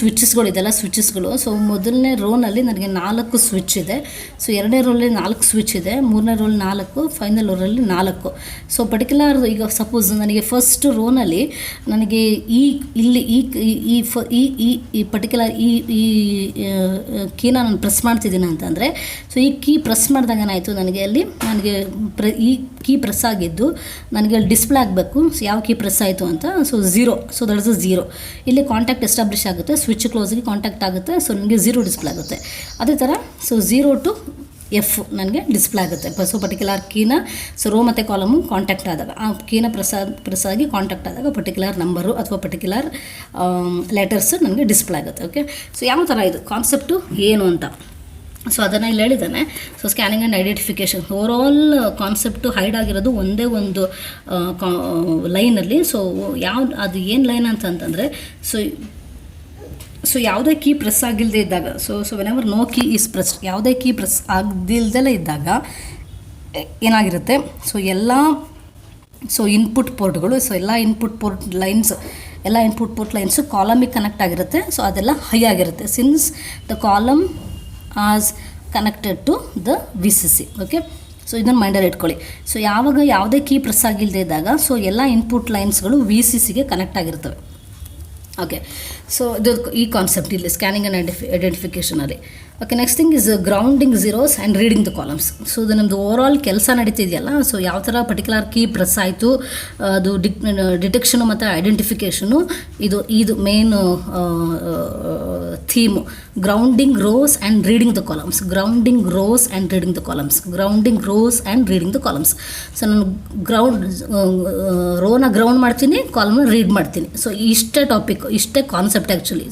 ಸ್ವಿಚಸ್ಗಳು. ಸೊ ಮೊದಲನೇ ರೋನಲ್ಲಿ ನನಗೆ 4 ಸ್ವಿಚ್ ಇದೆ. ಸೊ ಎರಡನೇ ರೋಲ್ಲಿ 4 ಸ್ವಿಚ್ ಇದೆ, ಮೂರನೇ ರೋಲ್ 4, ಫೈನಲ್ ರೋಲ್ಲಿ 4. ಸೊ ಪರ್ಟಿಕ್ಯುಲರ್ ಈಗ ಸಪೋಸ್ ನನಗೆ ಫಸ್ಟ್ ರೋನಲ್ಲಿ ನನಗೆ ಈ ಪರ್ಟಿಕ್ಯುಲರ್ ಈ ಕೀನ ನಾನು ಪ್ರೆಸ್ ಮಾಡ್ತಿದ್ದೀನಿ ಅಂತಂದರೆ, ಸೊ ಈ ಕೀ ಪ್ರೆಸ್ ಮಾಡಿದಾಗ ಏನಾಯಿತು, ನನಗೆ ಈ ಕೀ ಪ್ರೆಸ್ ಆಗಿದ್ದು ನನಗೆ ಡಿಸ್ಪ್ಲೇ ಆಗಬೇಕು. ಸೊ ಯಾವ ಕೀ ಪ್ರೆಸ್ ಆಯಿತು ಅಂತ, ಸೊ 0. So that is 0. ಇಲ್ಲಿ ಕಾಂಟ್ಯಾಕ್ಟ್ ಎಸ್ಟಾಬ್ಲಿಷ್ ಆಗುತ್ತೆ, ಸ್ವಿಚ್ ಕ್ಲೋಸ್ಗೆ ಕಾಂಟ್ಯಾಕ್ಟ್ ಆಗುತ್ತೆ. ಸೊ ನನಗೆ 0 ಡಿಸ್ಪ್ಲೇ ಆಗುತ್ತೆ. ಅದೇ ಥರ ಸೊ 0 to F ನನಗೆ ಡಿಸ್ಪ್ಲೇ ಆಗುತ್ತೆ. ಸೊ ಪರ್ಟಿಕ್ಯುಲರ್ ಕೀನ ಸೊ ರೋ ಮತ್ತು ಕಾಲಮು ಕಾಂಟ್ಯಾಕ್ಟ್ ಆದಾಗ, ಆ ಕೀನ ಪ್ರೆಸ್ ಆಗಿ ಕಾಂಟ್ಯಾಕ್ಟ್ ಆದಾಗ ಪರ್ಟಿಕ್ಯುಲರ್ ನಂಬರು ಅಥವಾ ಪರ್ಟಿಕ್ಯುಲರ್ ಲೆಟರ್ಸ್ ನನಗೆ ಡಿಸ್ಪ್ಲೇ ಆಗುತ್ತೆ. ಓಕೆ, ಸೊ ಯಾವ ಥರ ಇದು ಕಾನ್ಸೆಪ್ಟು ಏನು ಅಂತ ಸೊ ಅದನ್ನು ಇಲ್ಲಿ ಹೇಳಿದ್ದಾನೆ. So scanning and identification overall concept hide ಆಗಿರೋದು ಒಂದೇ ಒಂದು ಲೈನಲ್ಲಿ. ಸೊ ಅದು ಏನು ಲೈನ್ ಅಂತಂತಂದರೆ, ಸೊ ಯಾವುದೇ ಕೀ ಪ್ರೆಸ್ ಆಗಿಲ್ಲದೆ ಇದ್ದಾಗ, so whenever no key is press, ಯಾವುದೇ ಕೀ ಪ್ರೆಸ್ ಆಗದಿಲ್ದಲೇ ಇದ್ದಾಗ ಏನಾಗಿರುತ್ತೆ, ಸೊ ಇನ್ಪುಟ್ ಪೋರ್ಟ್ಗಳು, ಸೊ ಎಲ್ಲ ಇನ್ಪುಟ್ ಪೋರ್ಟ್ ಲೈನ್ಸು ಕಾಲಮಿಗೆ ಕನೆಕ್ಟ್ ಆಗಿರುತ್ತೆ. ಸೊ ಅದೆಲ್ಲ ಹೈ ಆಗಿರುತ್ತೆ, since the column is connected to the VCC. Okay, so ಇದನ್ನು ಮೈಂಡಲ್ಲಿ ಇಟ್ಕೊಳ್ಳಿ. ಸೊ ಯಾವಾಗ ಯಾವುದೇ ಕೀ ಪ್ರೆಸ್ ಆಗಿಲ್ಲದೆ ಇದ್ದಾಗ ಸೊ ಎಲ್ಲ ಇನ್ಪುಟ್ ಲೈನ್ಸ್ಗಳು VCCಗೆ ಕನೆಕ್ಟ್ ಆಗಿರ್ತವೆ. ಓಕೆ, ಸೊ ಇದು ಈ ಕಾನ್ಸೆಪ್ಟ್ ಇಲ್ಲಿ ಸ್ಕ್ಯಾನಿಂಗ್ ಆ್ಯಂಡ್ ಐಡೆಂಟಿಫಿಕೇಷನಲ್ಲಿ. Okay, next thing is grounding zeros and reading the columns. So ಇದು ನಮ್ಮದು ಓವರಾಲ್ ಕೆಲಸ ನಡೀತಿದೆಯಲ್ಲ, ಸೊ ಯಾವ ಥರ ಪರ್ಟಿಕ್ಯುಲರ್ ಕೀ ಪ್ರೆಸ್ ಆಯಿತು, ಅದು ಡಿಟೆಕ್ಷನು ಮತ್ತು ಐಡೆಂಟಿಫಿಕೇಷನು, ಇದು main theme. Grounding rose and reading the columns, so ನಾನು ರೋನ ಗ್ರೌಂಡ್ ಮಾಡ್ತೀನಿ, ಕಾಲಮ್ನ ರೀಡ್ ಮಾಡ್ತೀನಿ. ಸೊ ಇಷ್ಟೇ ಟಾಪಿಕ್, ಇಷ್ಟೇ concept actually.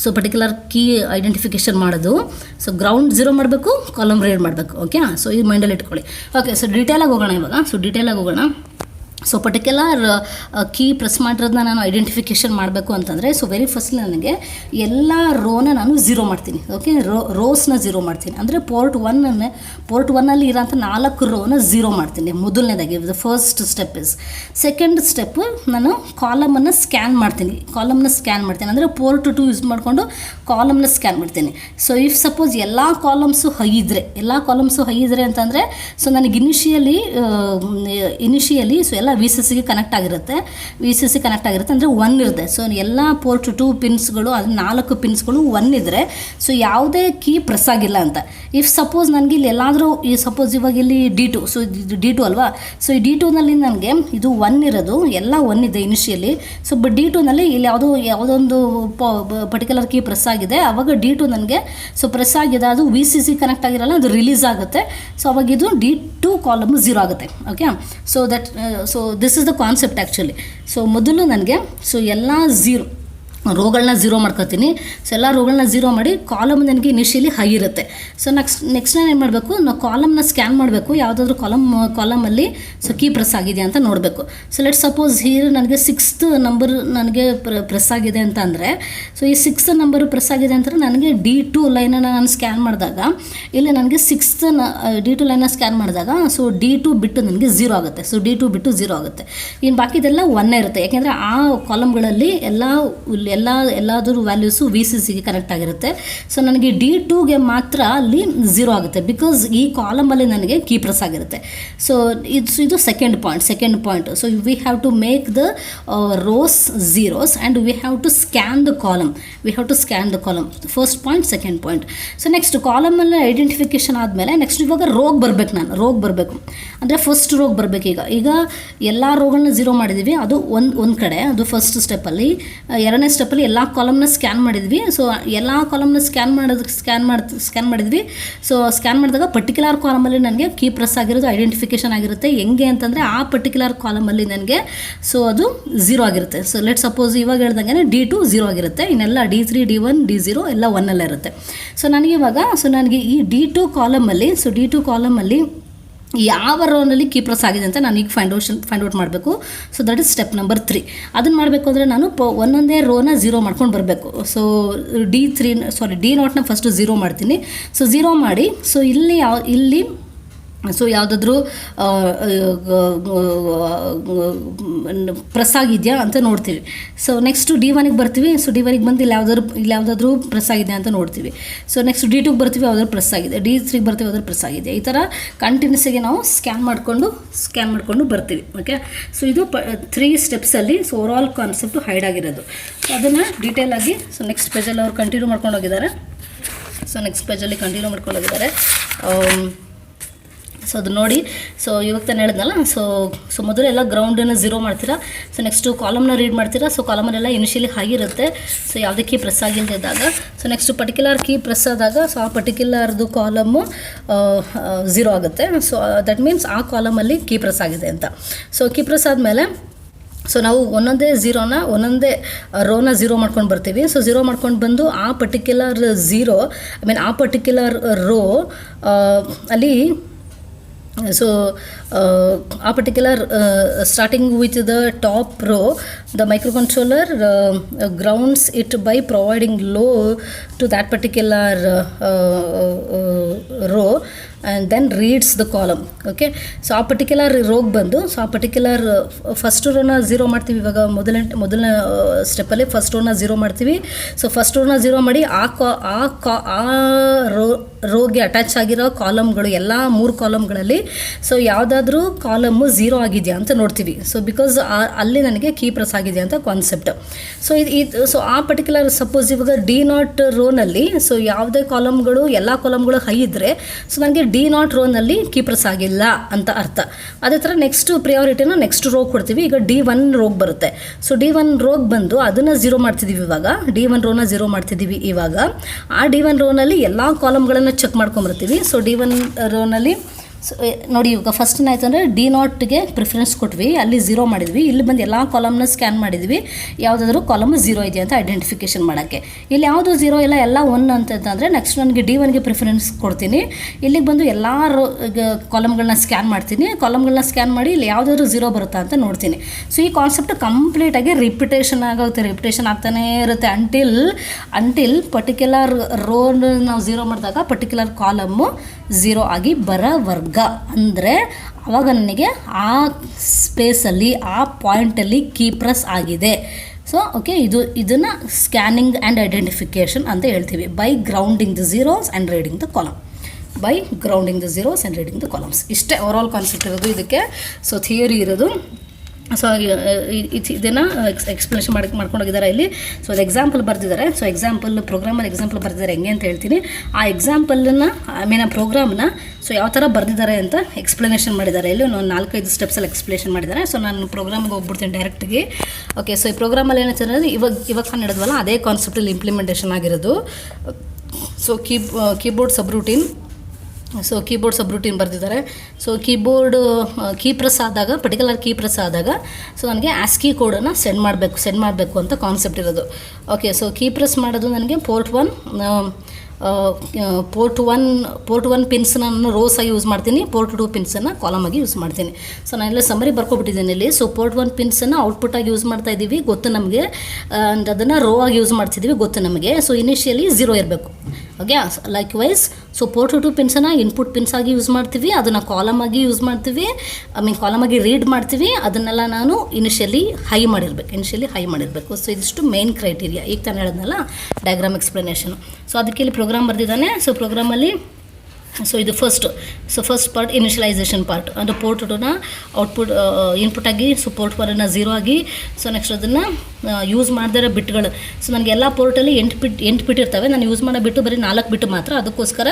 So particular key identification ಮಾಡೋದು, ಸೊ ಗ್ರೌಂಡ್ 0 ಮಾಡಬೇಕು, ಕಾಲಮ್ ರೀಡ್ ಮಾಡಬೇಕು. ಓಕೆ, ಸೊ ಇದು ಮೈಂಡಲ್ಲಿ ಇಟ್ಕೊಳ್ಳಿ. ಓಕೆ, ಸೊ ಡೀಟೇಲಾಗಿ ಹೋಗೋಣ ಇವಾಗ. ಸೊ ಪರ್ಟಿಕ್ಯುಲರ್ ಕೀ ಪ್ರೆಸ್ ಮಾಡಿರೋದನ್ನ ನಾನು ಐಡೆಂಟಿಫಿಕೇಷನ್ ಮಾಡಬೇಕು ಅಂತಂದರೆ, ಸೊ ವೆರಿ ಫಸ್ಟ್ಲಿ ನನಗೆ ಎಲ್ಲ ರೋನ ನಾನು 0 ಮಾಡ್ತೀನಿ. ಓಕೆ, ರೋಸ್ನ 0 ಮಾಡ್ತೀನಿ. ಅಂದರೆ ಪೋರ್ಟ್ 1 ಇರೋಂಥ 4 ರೋನ 0 ಮಾಡ್ತೀನಿ ಮೊದಲನೇದಾಗಿ. The first step is. Second step, ನಾನು ಕಾಲಮನ್ನು ಸ್ಕ್ಯಾನ್ ಮಾಡ್ತೀನಿ. ಅಂದರೆ ಪೋರ್ಟ್ 2 ಯೂಸ್ ಮಾಡಿಕೊಂಡು ಕಾಲಮ್ನ ಸ್ಕ್ಯಾನ್ ಮಾಡ್ತೀನಿ. ಸೊ ಇಫ್ ಸಪೋಸ್ ಎಲ್ಲ ಕಾಲಮ್ಸು ಹೈ ಇದ್ದರೆ ಅಂತಂದರೆ, ಸೊ ನನಗೆ ಇನಿಷಿಯಲಿ ಸೊ ಎಲ್ಲ VCCಗೆ ಕನೆಕ್ಟ್ ಆಗಿರುತ್ತೆ. ಅಂದರೆ 1 ಇರುತ್ತೆ. ಸೊ ಎಲ್ಲ ಪೋರ್ಟ್ 2 ಪಿನ್ಸ್ಗಳು, ಅದು 4 ಪಿನ್ಸ್ಗಳು 1 ಇದ್ದರೆ, ಸೊ ಯಾವುದೇ ಕೀ ಪ್ರೆಸ್ ಆಗಿಲ್ಲ ಅಂತ. ಇಫ್ ಸಪೋಸ್ ನನಗೆ ಇಲ್ಲಿ ಎಲ್ಲಾದರೂ ಸಪೋಸ್ ಇವಾಗ ಇಲ್ಲಿ D2, ಸೊ ಇದು D2 ಅಲ್ವಾ. ಸೊ ಈ D2ನಲ್ಲಿ ನನಗೆ ಇದು 1 ಇರೋದು, ಎಲ್ಲ 1 ಇದೆ ಇನಿಷಿಯಲಿ. ಸೊ ಬಟ್ D2ನಲ್ಲಿ ಇಲ್ಲಿ ಯಾವುದೊಂದು ಪರ್ಟಿಕ್ಯುಲರ್ ಕೀ ಪ್ರೆಸ್ ಆಗಿದೆ, ಆವಾಗ D2 ನನಗೆ ಸೊ ಪ್ರೆಸ್ ಆಗಿದೆ, ಅದು VCC ಕನೆಕ್ಟ್ ಆಗಿರಲ್ಲ, ಅದು ರಿಲೀಸ್ ಆಗುತ್ತೆ. ಸೊ ಅವಾಗ ಇದು D2 ಕಾಲಮ್ 0 ಆಗುತ್ತೆ. Okay, so this is the concept actually. So ಮೊದಲು ನನಗೆ ಸೊ ಎಲ್ಲ ರೋಗಳನ್ನ ಝೀರೋ ಮಾಡ್ಕೊತೀನಿ. ಸೊ ಎಲ್ಲ ರೋಗಳನ್ನ ಝೀರೋ ಮಾಡಿ ಕಾಲಮ್ ನನಗೆ ಇನಿಷಿಯಲಿ ಹೈ ಇರುತ್ತೆ. ಸೊ ನೆಕ್ಸ್ಟ್ ನಾನು ಏನು ಮಾಡಬೇಕು, ನಾವು ಕಾಲಮ್ನ ಸ್ಕ್ಯಾನ್ ಮಾಡಬೇಕು. ಯಾವುದಾದ್ರೂ ಕಾಲಮಲ್ಲಿ ಸೊ ಕೀ ಪ್ರೆಸ್ ಆಗಿದೆ ಅಂತ ನೋಡಬೇಕು. ಸೊ ಲೆಟ್ ಸಪೋಸ್ ಹೀರ್ ನನಗೆ 6th ನಂಬರ್ ನನಗೆ ಪ್ರೆಸ್ ಆಗಿದೆ ಅಂತ ಅಂದರೆ, ಸೊ ಈ 6th ನಂಬರು ಪ್ರೆಸ್ ಆಗಿದೆ ಅಂದರೆ ನನಗೆ D2 ಲೈನನ್ನು ನಾನು ಸ್ಕ್ಯಾನ್ ಮಾಡಿದಾಗ ಇಲ್ಲಿ ನನಗೆ 6th D2 ಲೈನ ಸ್ಕ್ಯಾನ್ ಮಾಡಿದಾಗ ಸೊ D2 ಬಿಟ್ಟು ನನಗೆ 0 ಆಗುತ್ತೆ. ಸೊ D2 ಬಿಟ್ಟು 0 ಆಗುತ್ತೆ. ಇನ್ನು ಬಾಕಿದೆಲ್ಲ 1 ಇರುತ್ತೆ. ಯಾಕೆಂದರೆ ಆ ಕಾಲಮ್ಗಳಲ್ಲಿ ಎಲ್ಲಾದರೂ ವ್ಯಾಲ್ಯೂಸು VCCಗೆ ಕನೆಕ್ಟ್ ಆಗಿರುತ್ತೆ. ಸೊ ನನಗೆ D2ಗೆ ಮಾತ್ರ ಅಲ್ಲಿ 0 ಆಗುತ್ತೆ, ಬಿಕಾಸ್ ಈ ಕಾಲಮಲ್ಲಿ ನನಗೆ ಕೀ ಪ್ರೆಸ್ ಆಗಿರುತ್ತೆ. ಸೊ ಇದು second point. So we have to make the rows zeros and we have to scan the column. First point, second point. So next ಕಾಲಮಲ್ಲಿ ಐಡೆಂಟಿಫಿಕೇಷನ್ ಆದಮೇಲೆ ನೆಕ್ಸ್ಟ್ ಇವಾಗ ರೋಗ್ ಬರಬೇಕು. ಅಂದರೆ ಫಸ್ಟ್ ರೋಗ್ ಬರಬೇಕು. ಈಗ ಎಲ್ಲ ರೋಗಳನ್ನ ಝೀರೋ ಮಾಡಿದ್ದೀವಿ, ಅದು ಒಂದು ಕಡೆ, ಅದು ಫಸ್ಟ್ ಸ್ಟೆಪ್ಪಲ್ಲಿ. ಎರಡನೇ ಸ್ಟೆಪ್ಪಲ್ಲಿ ಎಲ್ಲ ಕಾಲಮ್ನ ಸ್ಕ್ಯಾನ್ ಮಾಡಿದ್ವಿ. ಸೊ ಎಲ್ಲ ಕಾಲಮ್ನ ಸ್ಕ್ಯಾನ್ ಮಾಡಿದ್ವಿ. ಸೊ ಸ್ಕ್ಯಾನ್ ಮಾಡಿದಾಗ ಪರ್ಟಿಕ್ಯುಲರ್ ಕಾಲಮಲ್ಲಿ ನನಗೆ ಕೀ ಪ್ರೆಸ್ ಆಗಿರೋದು ಐಡೆಂಟಿಫಿಕೇಷನ್ ಆಗಿರುತ್ತೆ. ಹೆಂಗೆ ಅಂತಂದರೆ ಆ ಪರ್ಟಿಕ್ಯುಲರ್ ಕಾಲಮಲ್ಲಿ ನನಗೆ ಸೊ ಅದು 0 ಆಗಿರುತ್ತೆ. ಸೊ ಲೆಟ್ ಸಪೋಸ್ ಇವಾಗ ಹೇಳ್ದಂಗೆ D2 0 ಆಗಿರುತ್ತೆ, ಇನ್ನೆಲ್ಲ D3 D1 D0 ಎಲ್ಲ 1 ಇರುತ್ತೆ. ಸೊ ನನಗೆ ಈ D2 ಕಾಲಮಲ್ಲಿ ಯಾವ ರೋನಲ್ಲಿ ಕೀ ಪ್ರೆಸ್ ಆಗಿದೆ ಅಂತ ನಾನು ಈಗ ಫೈಂಡ್ ಔಟ್ ಮಾಡಬೇಕು. So that is step number 3. ಅದನ್ನು ಮಾಡಬೇಕು ಅಂದರೆ ನಾನು ಒಂದೊಂದೇ ರೋನ 0 ಮಾಡ್ಕೊಂಡು ಬರಬೇಕು. ಸೊ D0ನ ಫಸ್ಟು 0 ಮಾಡ್ತೀನಿ. ಸೊ 0 ಮಾಡಿ ಸೊ ಇಲ್ಲಿ ಸೊ ಯಾವುದಾದ್ರೂ ಪ್ರೆಸ್ ಆಗಿದೆಯಾ ಅಂತ ನೋಡ್ತೀವಿ. ಸೊ ನೆಕ್ಸ್ಟ್ D1ಗೆ ಬರ್ತೀವಿ. ಸೊ D1ಗೆ ಬಂದು ಇಲ್ಲಿ ಯಾವುದಾದ್ರೂ ಪ್ರೆಸ್ ಆಗಿದೆ ಅಂತ ನೋಡ್ತೀವಿ. ಸೊ ನೆಕ್ಸ್ಟ್ D2ಗೆ ಬರ್ತೀವಿ, ಯಾವುದಾದ್ರು ಪ್ರೆಸ್ ಆಗಿದೆ. D3ಗೆ ಬರ್ತೀವಿ, ಯಾವುದಾದ್ರು ಪ್ರೆಸ್ ಆಗಿದೆ. ಈ ಥರ ಕಂಟಿನ್ಯೂಸಾಗಿ ನಾವು ಸ್ಕ್ಯಾನ್ ಮಾಡಿಕೊಂಡು ಬರ್ತೀವಿ. ಓಕೆ. ಸೊ ಇದು 3 ಸ್ಟೆಪ್ಸಲ್ಲಿ ಸೊ ಓವರಾಲ್ ಕಾನ್ಸೆಪ್ಟು ಹೈಡ್ ಆಗಿರೋದು. ಸೊ ಅದನ್ನು ಡೀಟೇಲಾಗಿ ಸೊ ನೆಕ್ಸ್ಟ್ ಪೇಜಲ್ಲಿ ಅವ್ರು ಕಂಟಿನ್ಯೂ ಮಾಡ್ಕೊಂಡು ಹೋಗಿದ್ದಾರೆ. ಸೊ ಅದು ನೋಡಿ. ಸೊ ಇವಾಗ ತಾನು ಹೇಳಿದ್ನಲ್ಲ, ಸೊ ಮೊದಲು ಎಲ್ಲ ಗ್ರೌಂಡನ್ನು 0 ಮಾಡ್ತೀರಾ. ಸೊ ನೆಕ್ಸ್ಟು ಕಾಲಮ್ನ ರೀಡ್ ಮಾಡ್ತೀರಾ. ಸೊ ಕಾಲಮಲ್ಲೆಲ್ಲ ಇನಿಷಿಯಲಿ ಆಗಿರುತ್ತೆ. ಸೊ ಯಾವುದೇ ಕೀ ಪ್ರೆಸ್ ಆಗಿದ್ದಾಗ so next particular key press ಆದಾಗ ಸೊ ಆ ಪರ್ಟಿಕ್ಯುಲರ್ದು ಕಾಲಮು 0 ಆಗುತ್ತೆ. ಸೊ ದಟ್ ಮೀನ್ಸ್ ಆ ಕಾಲಮಲ್ಲಿ ಕೀ ಪ್ರೆಸ್ ಆಗಿದೆ ಅಂತ. ಸೊ ಕೀ ಪ್ರೆಸ್ ಆದಮೇಲೆ ಸೊ ನಾವು ಒಂದೊಂದೇ ರೋನ 0 ಮಾಡ್ಕೊಂಡು ಬರ್ತೀವಿ. ಸೊ 0 ಮಾಡ್ಕೊಂಡು ಬಂದು ಆ ಪರ್ಟಿಕ್ಯುಲರ್ ರೋ ಅಲ್ಲಿ so a particular starting with the top row, the microcontroller grounds it by providing low to that particular row and then reads the column. Okay. So ಆ ಪರ್ಟಿಕ್ಯುಲರ್ ರೋಗ್ ಬಂದು ಸೊ ಆ particular first ರೋನ 0 ಮಾಡ್ತೀವಿ. ಇವಾಗ ಮೊದಲನೇ ಸ್ಟೆಪ್ಪಲ್ಲಿ first ರೋನ 0 ಮಾಡ್ತೀವಿ. So first ರೋನ 0 ಮಾಡಿ ಆ ರೋಗೆ ಅಟ್ಯಾಚ್ ಆಗಿರೋ ಕಾಲಮ್ಗಳು ಎಲ್ಲ 3 ಕಾಲಮ್ಗಳಲ್ಲಿ ಸೊ ಯಾವುದಾದ್ರೂ ಕಾಲಮ್ಮು 0 ಆಗಿದೆಯಾ ಅಂತ ನೋಡ್ತೀವಿ. ಸೊ ಬಿಕಾಸ್ ಅಲ್ಲಿ ನನಗೆ ಕೀ ಪ್ರೆಸ್ ಆಗಿದೆ ಅಂತ ಕಾನ್ಸೆಪ್ಟ್. ಸೊ ಆ ಪರ್ಟಿಕ್ಯುಲರ್ ಸಪೋಸ್ ಇವಾಗ D0 ರೋನಲ್ಲಿ ಸೊ ಯಾವುದೇ ಎಲ್ಲ ಕಾಲಮ್ಗಳು ಹೈ ಇದ್ದರೆ ಸೊ ನನಗೆ D0 ರೋನಲ್ಲಿ ಕೀ ಪ್ರೆಸ್ ಆಗಿಲ್ಲ ಅಂತ ಅರ್ಥ. ಅದೇ ಥರ ನೆಕ್ಸ್ಟ್ ಪ್ರಿಯಾರಿಟಿನ ನೆಕ್ಸ್ಟ್ ರೋಗ್ ಕೊಡ್ತೀವಿ. ಈಗ D1 ರೋಗ್ ಬರುತ್ತೆ. ಸೊ D1 ರೋಗ್ ಬಂದು ಅದನ್ನು 0 ಮಾಡ್ತಿದ್ದೀವಿ. ಇವಾಗ D1 ರೋನ 0 ಮಾಡ್ತಿದ್ದೀವಿ. ಇವಾಗ ಆ D1 ರೋನಲ್ಲಿ ಎಲ್ಲ ಕಾಲಮ್ಗಳನ್ನು ಚೆಕ್ ಮಾಡ್ಕೊಂಬರ್ತೀವಿ. ಸೊ D1 ರೋನಲ್ಲಿ ಸೊ ನೋಡಿ ಇವಾಗ ಫಸ್ಟ್ ಏನಾಯ್ತು ಅಂದರೆ D0ಗೆ ಪ್ರಿಫರೆನ್ಸ್ ಕೊಟ್ವಿ, ಅಲ್ಲಿ 0 ಮಾಡಿದ್ವಿ. ಇಲ್ಲಿ ಬಂದು ಎಲ್ಲ ಕಾಲಮ್ನ ಸ್ಕ್ಯಾನ್ ಮಾಡಿದ್ವಿ, ಯಾವುದಾದ್ರೂ ಕಾಲಮ್ 0 ಇದೆಯಾ ಅಂತ ಐಡೆಂಟಿಫಿಕೇಷನ್ ಮಾಡೋಕ್ಕೆ. ಇಲ್ಲಿ ಯಾವುದು 0 ಇಲ್ಲ, ಎಲ್ಲ 1 ಅಂತಂದರೆ ನೆಕ್ಸ್ಟ್ ನನಗೆ D1ಗೆ ಪ್ರಿಫರೆನ್ಸ್ ಕೊಡ್ತೀನಿ. ಇಲ್ಲಿಗೆ ಬಂದು ಎಲ್ಲ ಕಾಲಮ್ಗಳನ್ನ ಸ್ಕ್ಯಾನ್ ಮಾಡ್ತೀನಿ. ಕಾಲಮ್ಗಳನ್ನ ಸ್ಕ್ಯಾನ್ ಮಾಡಿ ಇಲ್ಲಿ ಯಾವುದಾದ್ರೂ 0 ಬರುತ್ತಾ ಅಂತ ನೋಡ್ತೀನಿ. ಸೊ ಈ ಕಾನ್ಸೆಪ್ಟ್ ಕಂಪ್ಲೀಟಾಗಿ ರಿಪಿಟೇಷನ್ ಆಗ್ತಾನೇ ಇರುತ್ತೆ ಅಂಟಿಲ್ ಪರ್ಟಿಕ್ಯುಲರ್ ರೋನ ನಾವು 0 ಮಾಡಿದಾಗ ಪರ್ಟಿಕ್ಯುಲರ್ ಕಾಲಮ್ಮು 0 ಆಗಿ ಬರೋವರೆಗೆ. ಅಂದರೆ ಆವಾಗ ನನಗೆ ಆ ಸ್ಪೇಸಲ್ಲಿ ಆ ಪಾಯಿಂಟಲ್ಲಿ ಕೀ ಪ್ರೆಸ್ ಆಗಿದೆ. ಸೊ ಓಕೆ, ಇದನ್ನು ಸ್ಕ್ಯಾನಿಂಗ್ ಆ್ಯಂಡ್ ಐಡೆಂಟಿಫಿಕೇಷನ್ ಅಂತ ಹೇಳ್ತೀವಿ. By grounding the zeros and reading the columns. ಇಷ್ಟೇ ಓವರಾಲ್ ಕಾನ್ಸೆಪ್ಟ್ ಇರೋದು ಇದಕ್ಕೆ. ಸೊ ಥಿಯರಿ ಇರೋದು. ಸೊ ಇದನ್ನು ಎಕ್ಸ್ಪ್ಲನೇಷನ್ ಮಾಡ್ಕೊಂಡೋಗಿದ್ದಾರೆ ಇಲ್ಲಿ. ಸೊ ಅದು ಎಕ್ಸಾಂಪಲ್ ಬರೆದಿದ್ದಾರೆ. ಸೊ ಪ್ರೋಗ್ರಾಮಲ್ಲಿ ಎಕ್ಸಾಂಪಲ್ ಬರೆದಿದ್ದಾರೆ. ಹೆಂಗೆ ಅಂತ ಹೇಳ್ತೀನಿ. ಆ ಎಕ್ಸಾಂಪಲನ್ನು ಆ ಪ್ರೋಗ್ರಾಮ್ನ ಸೊ ಯಾವ ಥರ ಬರೆದಿದ್ದಾರೆ ಅಂತ ಎಕ್ಸ್ಪ್ಲನೇಷನ್ ಮಾಡಿದ್ದಾರೆ. ಇಲ್ಲಿ ಒಂದು 4-5 ಸ್ಟೆಪ್ಸಲ್ಲಿ ಎಕ್ಸ್ಪ್ಲೇಷನ್ ಮಾಡಿದ್ದಾರೆ. ಸೊ ನಾನು ಪ್ರೋಗ್ರಾಮಿಗೆ ಹೋಗ್ಬಿಡ್ತೀನಿ ಡೈರೆಕ್ಟಾಗಿ. ಓಕೆ. ಸೊ ಈ ಪ್ರೋಗ್ರಾಮಲ್ಲಿ ಏನಂತ ಹೇಳಿದ್ರೆ ಇವಾಗ ನಾನು ಹೇಳಿದ್ವಲ್ಲ ಅದೇ ಕಾನ್ಸೆಪ್ಟಲ್ಲಿ ಇಂಪ್ಲಿಮೆಂಟೇಷನ್ ಆಗಿರೋದು. So keyboard subroutine so keyboard subroutine ಬರೆದಿದ್ದಾರೆ. ಸೊ ಕೀಬೋರ್ಡ್ ಕೀ ಪ್ರೆಸ್ ಆದಾಗ, ಪರ್ಟಿಕ್ಯುಲರ್ ಕೀ ಪ್ರೆಸ್ ಆದಾಗ ಸೊ ನನಗೆ ಆಸ್ಕಿ ಕೋಡನ್ನು ಸೆಂಡ್ ಮಾಡಬೇಕು ಅಂತ ಕಾನ್ಸೆಪ್ಟ್ ಇರೋದು. ಓಕೆ, ಸೊ ಕೀ ಪ್ರೆಸ್ ಮಾಡೋದು ನನಗೆ ಪೋರ್ಟ್ ಒನ್ ಪಿನ್ಸ್ನ ನಾನು ರೋಸ್ ಆಗಿ ಯೂಸ್ ಮಾಡ್ತೀನಿ, ಪೋರ್ಟ್ 2 ಪಿನ್ಸನ್ನು ಕಾಲಮ್ ಆಗಿ ಯೂಸ್ ಮಾಡ್ತೀನಿ. ಸೊ ನಾನೆಲ್ಲ ಸಮರಿ ಬರ್ಕೊಬಿಟ್ಟಿದ್ದೀನಿ ಇಲ್ಲಿ. ಸೊ ಪೋರ್ಟ್ 1 ಪಿನ್ಸನ್ನು ಔಟ್ಪುಟ್ ಆಗಿ ಯೂಸ್ ಮಾಡ್ತಾ ಇದ್ದೀವಿ, ಗೊತ್ತು ನಮಗೆ. ಆ್ಯಂಡ್ ಅದನ್ನು ರೋ ಆಗಿ ಯೂಸ್ ಮಾಡ್ತಿದ್ದೀವಿ, ಗೊತ್ತು ನಮಗೆ. ಸೊ ಇನಿಷಿಯಲಿ 0 ಇರಬೇಕು. Okay, likewise so port 2 ಪಿನ್ಸನ್ನು ಇನ್ಪುಟ್ ಪಿನ್ಸ್ ಆಗಿ ಯೂಸ್ ಮಾಡ್ತೀವಿ, ಅದನ್ನು ಕಾಲಮ್ ಆಗಿ ಯೂಸ್ ಮಾಡ್ತೀವಿ, ಕಾಲಮ್ ಆಗಿ ರೀಡ್ ಮಾಡ್ತೀವಿ. ಅದನ್ನೆಲ್ಲ ನಾನು ಇನಿಷಿಯಲಿ ಹೈ ಮಾಡಿರಬೇಕು. ಸೊ ಇದಿಷ್ಟು ಮೇನ್ ಕ್ರೈಟೀರಿಯಾ. ಈಗ ತಾನು ಹೇಳಿದ್ನಲ್ಲ ಡಯಾಗ್ರಾಮ್ ಎಕ್ಸ್ಪ್ಲನೇಷನು. ಸೊ ಅದಕ್ಕೆ ಇಲ್ಲಿ ಪ್ರೋಗ್ರಾಮ್ ಬರೆದಿದ್ದಾನೆ. ಸೊ ಪ್ರೋಗ್ರಾಮಲ್ಲಿ ಸೊ ಇದು ಫಸ್ಟ್ ಪಾರ್ಟ್ ಇನಿಷಿಯಲೈಸೇಷನ್ ಪಾರ್ಟ್, ಅಂದರೆ ಪೋರ್ಟ್ 2ನ ಔಟ್ಪುಟ್ ಇನ್ಪುಟ್ ಆಗಿ, ಸೊ ಪೋರ್ಟ್ 1 0 ಆಗಿ, ಸೊ ನೆಕ್ಸ್ಟ್ ಅದನ್ನು ಯೂಸ್ ಮಾಡಿದಿರೋ ಬಿಟ್ಗಳು. ಸೊ ನನಗೆ ಎಲ್ಲ ಪೋರ್ಟಲ್ಲಿ 8 ಬಿಟ್ ಇರ್ತವೆ, ನಾನು ಯೂಸ್ ಮಾಡೋ ಬಿಟ್ಟು ಬರೀ 4 ಬಿಟ್ಟು ಮಾತ್ರ. ಅದಕ್ಕೋಸ್ಕರ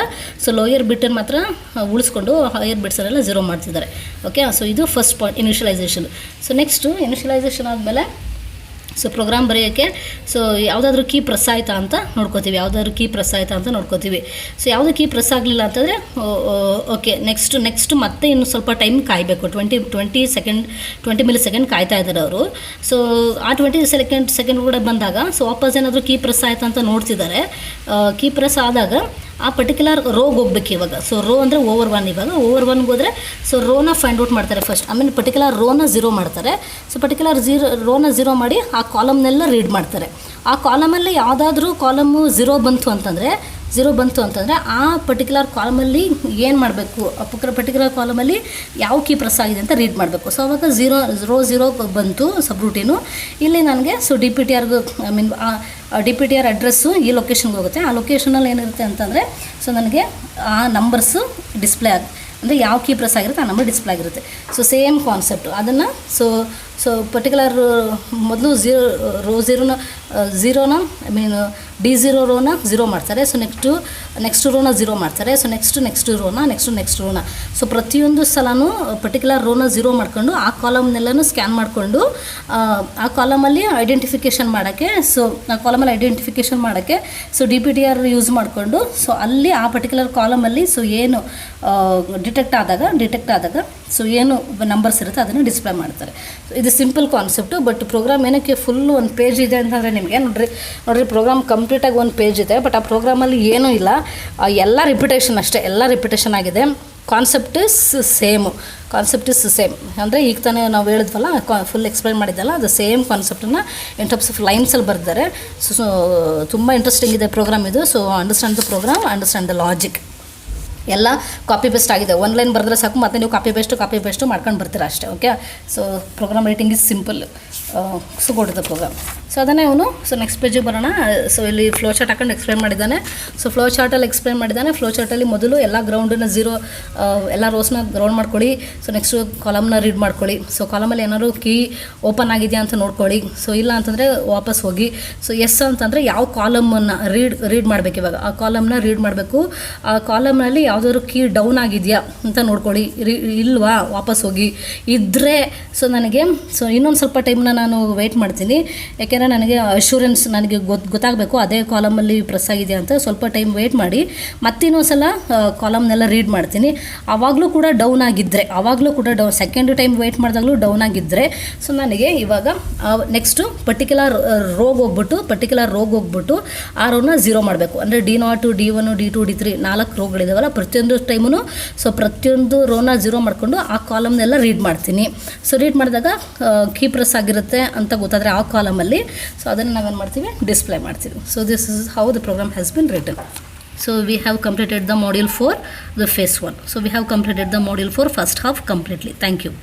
ಸೊ ಲೋಯರ್ ಬಿಟ್ಟನ್ನು ಮಾತ್ರ ಉಳಿಸ್ಕೊಂಡು ಹೈಯರ್ ಬಿಟ್ಸನ್ನೆಲ್ಲ 0 ಮಾಡ್ತಿದ್ದಾರೆ. ಓಕೆ, ಸೊ ಇದು first part initialisation. So next initialisation ಆದಮೇಲೆ ಸೊ ಪ್ರೋಗ್ರಾಮ್ ಬರೆಯೋಕ್ಕೆ ಸೊ ಯಾವುದಾದ್ರೂ ಕೀ ಪ್ರೆಸ್ ಆಯಿತಾ ಅಂತ ನೋಡ್ಕೋತೀವಿ. ಸೊ ಯಾವುದೇ ಕೀ ಪ್ರೆಸ್ ಆಗಲಿಲ್ಲ ಅಂತಂದರೆ ಓಕೆ, ನೆಕ್ಸ್ಟ್ ಮತ್ತೆ ಇನ್ನು ಸ್ವಲ್ಪ ಟೈಮ್ ಕಾಯಬೇಕು. 20 ಮಿಲಿ ಸೆಕೆಂಡ್ ಕಾಯ್ತಾ ಇದ್ದಾರೆ ಅವರು. ಸೊ ಆ 20 ಸೆಕೆಂಡ್ ಕೂಡ ಬಂದಾಗ ಸೊ ವಾಪಸ್ ಏನಾದರೂ ಕೀ ಪ್ರೆಸ್ ಆಯಿತಾ ಅಂತ ನೋಡ್ತಿದ್ದಾರೆ. ಕೀ ಪ್ರೆಸ್ ಆದಾಗ ಆ ಪರ್ಟಿಕ್ಯುಲರ್ ರೋಗೆ ಹೋಗ್ಬೇಕು ಇವಾಗ. ಸೊ ರೋ ಅಂದರೆ ಓವರ್ 1. ಇವಾಗ ಓವರ್ 1ಗೆ ಹೋದರೆ ಸೊ ರೋನ ಫೈಂಡ್ ಔಟ್ ಮಾಡ್ತಾರೆ ಫಸ್ಟ್, ಆಮೇಲೆ ಪರ್ಟಿಕ್ಯುಲರ್ ರೋನ 0 ಮಾಡ್ತಾರೆ. ಸೊ ಪರ್ಟಿಕ್ಯುಲರ್ ರೋನ 0 ಮಾಡಿ ಆ ಕಾಲಮ್ನೆಲ್ಲ ರೀಡ್ ಮಾಡ್ತಾರೆ. ಆ ಕಾಲಮಲ್ಲಿ ಯಾವುದಾದ್ರೂ ಕಾಲಮು 0 ಬಂತು ಅಂತಂದರೆ ಆ ಪರ್ಟಿಕ್ಯುಲರ್ ಕಾಲಮಲ್ಲಿ ಏನು ಮಾಡಬೇಕು, ಆ ಪರ್ಟಿಕ್ಯುಲರ್ ಕಾಲಮಲ್ಲಿ ಯಾವ ಕೀ ಪ್ರೆಸ್ ಆಗಿದೆ ಅಂತ ರೀಡ್ ಮಾಡಬೇಕು. ಸೊ ಅವಾಗ ರೋ 0 ಬಂತು ಸಬ್ರೂಟೀನು. ಇಲ್ಲಿ ನನಗೆ ಸೊ DPTR DPTR ಅಡ್ರೆಸ್ಸು ಈ ಲೊಕೇಶನ್ಗೆ ಹೋಗುತ್ತೆ. ಆ ಲೊಕೇಶನಲ್ಲಿ ಏನಿರುತ್ತೆ ಅಂತಂದರೆ ಸೊ ನನಗೆ ಆ ನಂಬರ್ಸು ಡಿಸ್ಪ್ಲೇ ಅಂದರೆ ಯಾವ ಕೀ ಪ್ರೆಸ್ ಆಗಿರುತ್ತೆ ಆ ನಂಬರ್ ಡಿಸ್ಪ್ಲೇ ಆಗಿರುತ್ತೆ. ಸೊ ಸೇಮ್ ಕಾನ್ಸೆಪ್ಟು ಅದನ್ನು ಸೊ ಪರ್ಟಿಕ್ಯುಲರ್ ಮೊದಲು ರೋ 0ನ D0 ರೋನ 0 ಮಾಡ್ತಾರೆ. ಸೊ ನೆಕ್ಸ್ಟ್ ರೋನ 0 ಮಾಡ್ತಾರೆ. ಸೊ ನೆಕ್ಸ್ಟ್ ರೋನ ಸೊ ಪ್ರತಿಯೊಂದು ಸಲನೂ ಪರ್ಟಿಕ್ಯುಲರ್ ರೋನ 0 ಮಾಡ್ಕೊಂಡು ಆ ಕಾಲಮ್ನೆಲ್ಲನೂ ಸ್ಕ್ಯಾನ್ ಮಾಡಿಕೊಂಡು ಆ ಕಾಲಮಲ್ಲಿ ಐಡೆಂಟಿಫಿಕೇಷನ್ ಮಾಡೋಕ್ಕೆ ಸೊ DPTR ಯೂಸ್ ಮಾಡಿಕೊಂಡು ಸೊ ಅಲ್ಲಿ ಆ ಪರ್ಟಿಕ್ಯುಲರ್ ಕಾಲಮಲ್ಲಿ ಸೊ ಏನು ಡಿಟೆಕ್ಟ್ ಆದಾಗ ಸೊ ಏನು ನಂಬರ್ಸ್ ಇರುತ್ತೆ ಅದನ್ನು ಡಿಸ್ಪ್ಲೇ ಮಾಡ್ತಾರೆ. ಸೊ ಇದು ಸಿಂಪಲ್ ಕಾನ್ಸೆಪ್ಟು. ಬಟ್ ಪ್ರೋಗ್ರಾಮ್ ಏನಕ್ಕೆ ಫುಲ್ಲು ಒಂದು ಪೇಜ್ ಇದೆ ಅಂತಂದರೆ ನಿಮಗೆ ನೋಡಿರಿ ಪ್ರೋಗ್ರಾಮ್ ಕಂಪ್ಲೀಟಾಗಿ ಒಂದು ಪೇಜ್ ಇದೆ. ಬಟ್ ಆ ಪ್ರೋಗ್ರಾಮಲ್ಲಿ ಏನೂ ಇಲ್ಲ, ಎಲ್ಲ ರಿಪಿಟೇಷನ್ ಆಗಿದೆ. ಕಾನ್ಸೆಪ್ಟ್ ಇಸ್ ಸೇಮ್ ಅಂದರೆ ಈಗ ತಾನೇ ನಾವು ಹೇಳಿದ್ವಲ್ಲ ಫುಲ್ ಎಕ್ಸ್ಪ್ಲೈನ್ ಮಾಡಿದ್ದಲ್ಲ, ಅದು ಸೇಮ್ ಕಾನ್ಸೆಪ್ಟನ್ನು ಇನ್ ಟರ್ಮ್ಸ್ ಆಫ್ ಲೈನ್ಸಲ್ಲಿ ಬರ್ತಾರೆ. ಸೊ ತುಂಬ ಇಂಟ್ರೆಸ್ಟಿಂಗ್ ಇದೆ ಪ್ರೋಗ್ರಾಮ್ ಇದು. So understand the program, understand the logic. ಎಲ್ಲ ಕಾಪಿ ಪೇಸ್ಟ್ ಆಗಿದೆ. ಒಂದು ಲೈನ್ ಬರೆದ್ರೆ ಸಾಕು, ಮತ್ತೆ ನೀವು ಕಾಪಿ ಪೇಸ್ಟು ಮಾಡ್ಕೊಂಡು ಬರ್ತೀರಾ ಅಷ್ಟೇ. Okay, so program writing is simple. So go to the program. So ಅದನ್ನೇ ಇವನು ಸೊ ನೆಕ್ಸ್ಟ್ ಪೇಜಿಗೆ ಬರೋಣ. ಸೊ ಇಲ್ಲಿ ಫ್ಲೋ ಚಾರ್ಟ್ ಹಾಕೊಂಡು ಎಕ್ಸ್ಪ್ಲೈನ್ ಮಾಡಿದ್ದಾನೆ. ಸೊ ಫ್ಲೋ ಚಾರ್ಟಲ್ಲಿ ಮೊದಲು ಎಲ್ಲ ಗ್ರೌಂಡನ್ನ 0 ಎಲ್ಲ ರೋಸ್ನ ಗ್ರೌಂಡ್ ಮಾಡ್ಕೊಳ್ಳಿ. ಸೊ ನೆಕ್ಸ್ಟು ಕಾಲಮ್ನ ರೀಡ್ ಮಾಡ್ಕೊಳ್ಳಿ. ಸೊ ಕಾಲಮಲ್ಲಿ ಏನಾದ್ರು ಕೀ ಓಪನ್ ಆಗಿದೆಯಾ ಅಂತ ನೋಡ್ಕೊಳ್ಳಿ. ಸೊ ಇಲ್ಲ ಅಂತಂದರೆ ವಾಪಸ್ ಹೋಗಿ. ಸೊ ಎಸ್ ಅಂತಂದರೆ ಯಾವ ಕಾಲಮನ್ನು ರೀಡ್ ಮಾಡಬೇಕು, ಇವಾಗ ಆ ಕಾಲಮ್ನ ರೀಡ್ ಮಾಡಬೇಕು. ಆ ಕಾಲಮ್ನಲ್ಲಿ ಯಾವುದಾದ್ರು ಕೀ ಡೌನ್ ಆಗಿದೆಯಾ ಅಂತ ನೋಡ್ಕೊಳ್ಳಿ. ಇಲ್ವಾ ವಾಪಸ್ ಹೋಗಿ. ಇದ್ದರೆ ಸೊ ನನಗೆ ಸೊ ಇನ್ನೊಂದು ಸ್ವಲ್ಪ ಟೈಮ್ನ ನಾನು ವೆಯ್ಟ್ ಮಾಡ್ತೀನಿ, ಯಾಕೆಂದರೆ ನನಗೆ ಅಶ್ಯೂರೆನ್ಸ್ ನನಗೆ ಗೊತ್ತಾಗಬೇಕು ಅದೇ ಕಾಲಮಲ್ಲಿ ಪ್ರೆಸ್ ಆಗಿದೆ ಅಂತ. ಸ್ವಲ್ಪ ಟೈಮ್ ವೆಯ್ಟ್ ಮಾಡಿ ಮತ್ತಿನ್ನೊಂದು ಸಲ ಕಾಲಮ್ನೆಲ್ಲ ರೀಡ್ ಮಾಡ್ತೀನಿ. ಆವಾಗಲೂ ಕೂಡ ಡೌನ್ ಆಗಿದ್ದರೆ ಸೆಕೆಂಡ್ ಟೈಮ್ ವೆಯ್ಟ್ ಮಾಡಿದಾಗಲೂ ಡೌನ್ ಆಗಿದ್ದರೆ ಸೊ ನನಗೆ ಇವಾಗ ನೆಕ್ಸ್ಟು ಪರ್ಟಿಕ್ಯುಲರ್ ರೋಗೆ ಹೋಗ್ಬಿಟ್ಟು ಆ ರೋನ 0 ಮಾಡಬೇಕು. ಅಂದರೆ D0 D1 D2 D3 4 ರೋಗಳಿದಾವಲ್ಲ, ಪ್ರತಿಯೊಂದು ಟೈಮು ಸೊ ಪ್ರತಿಯೊಂದು ರೋನ 0 ಮಾಡಿಕೊಂಡು ಆ ಕಾಲಮ್ನೆಲ್ಲ ರೀಡ್ ಮಾಡ್ತೀನಿ. ಸೊ ರೀಡ್ ಮಾಡಿದಾಗ ಕೀ ಪ್ರೆಸ್ ಆಗಿರುತ್ತೆ ಅಂತ ಗೊತ್ತಾದರೆ ಆ ಕಾಲಮಲ್ಲಿ ಸೊ ಅದನ್ನು ನಾವೇನು ಮಾಡ್ತೀವಿ, ಡಿಸ್ಪ್ಲೇ ಮಾಡ್ತೀವಿ. So this is how the program has been written. So we have completed the module 4, the phase 1. So we have completed the module 4 first half completely. Thank you.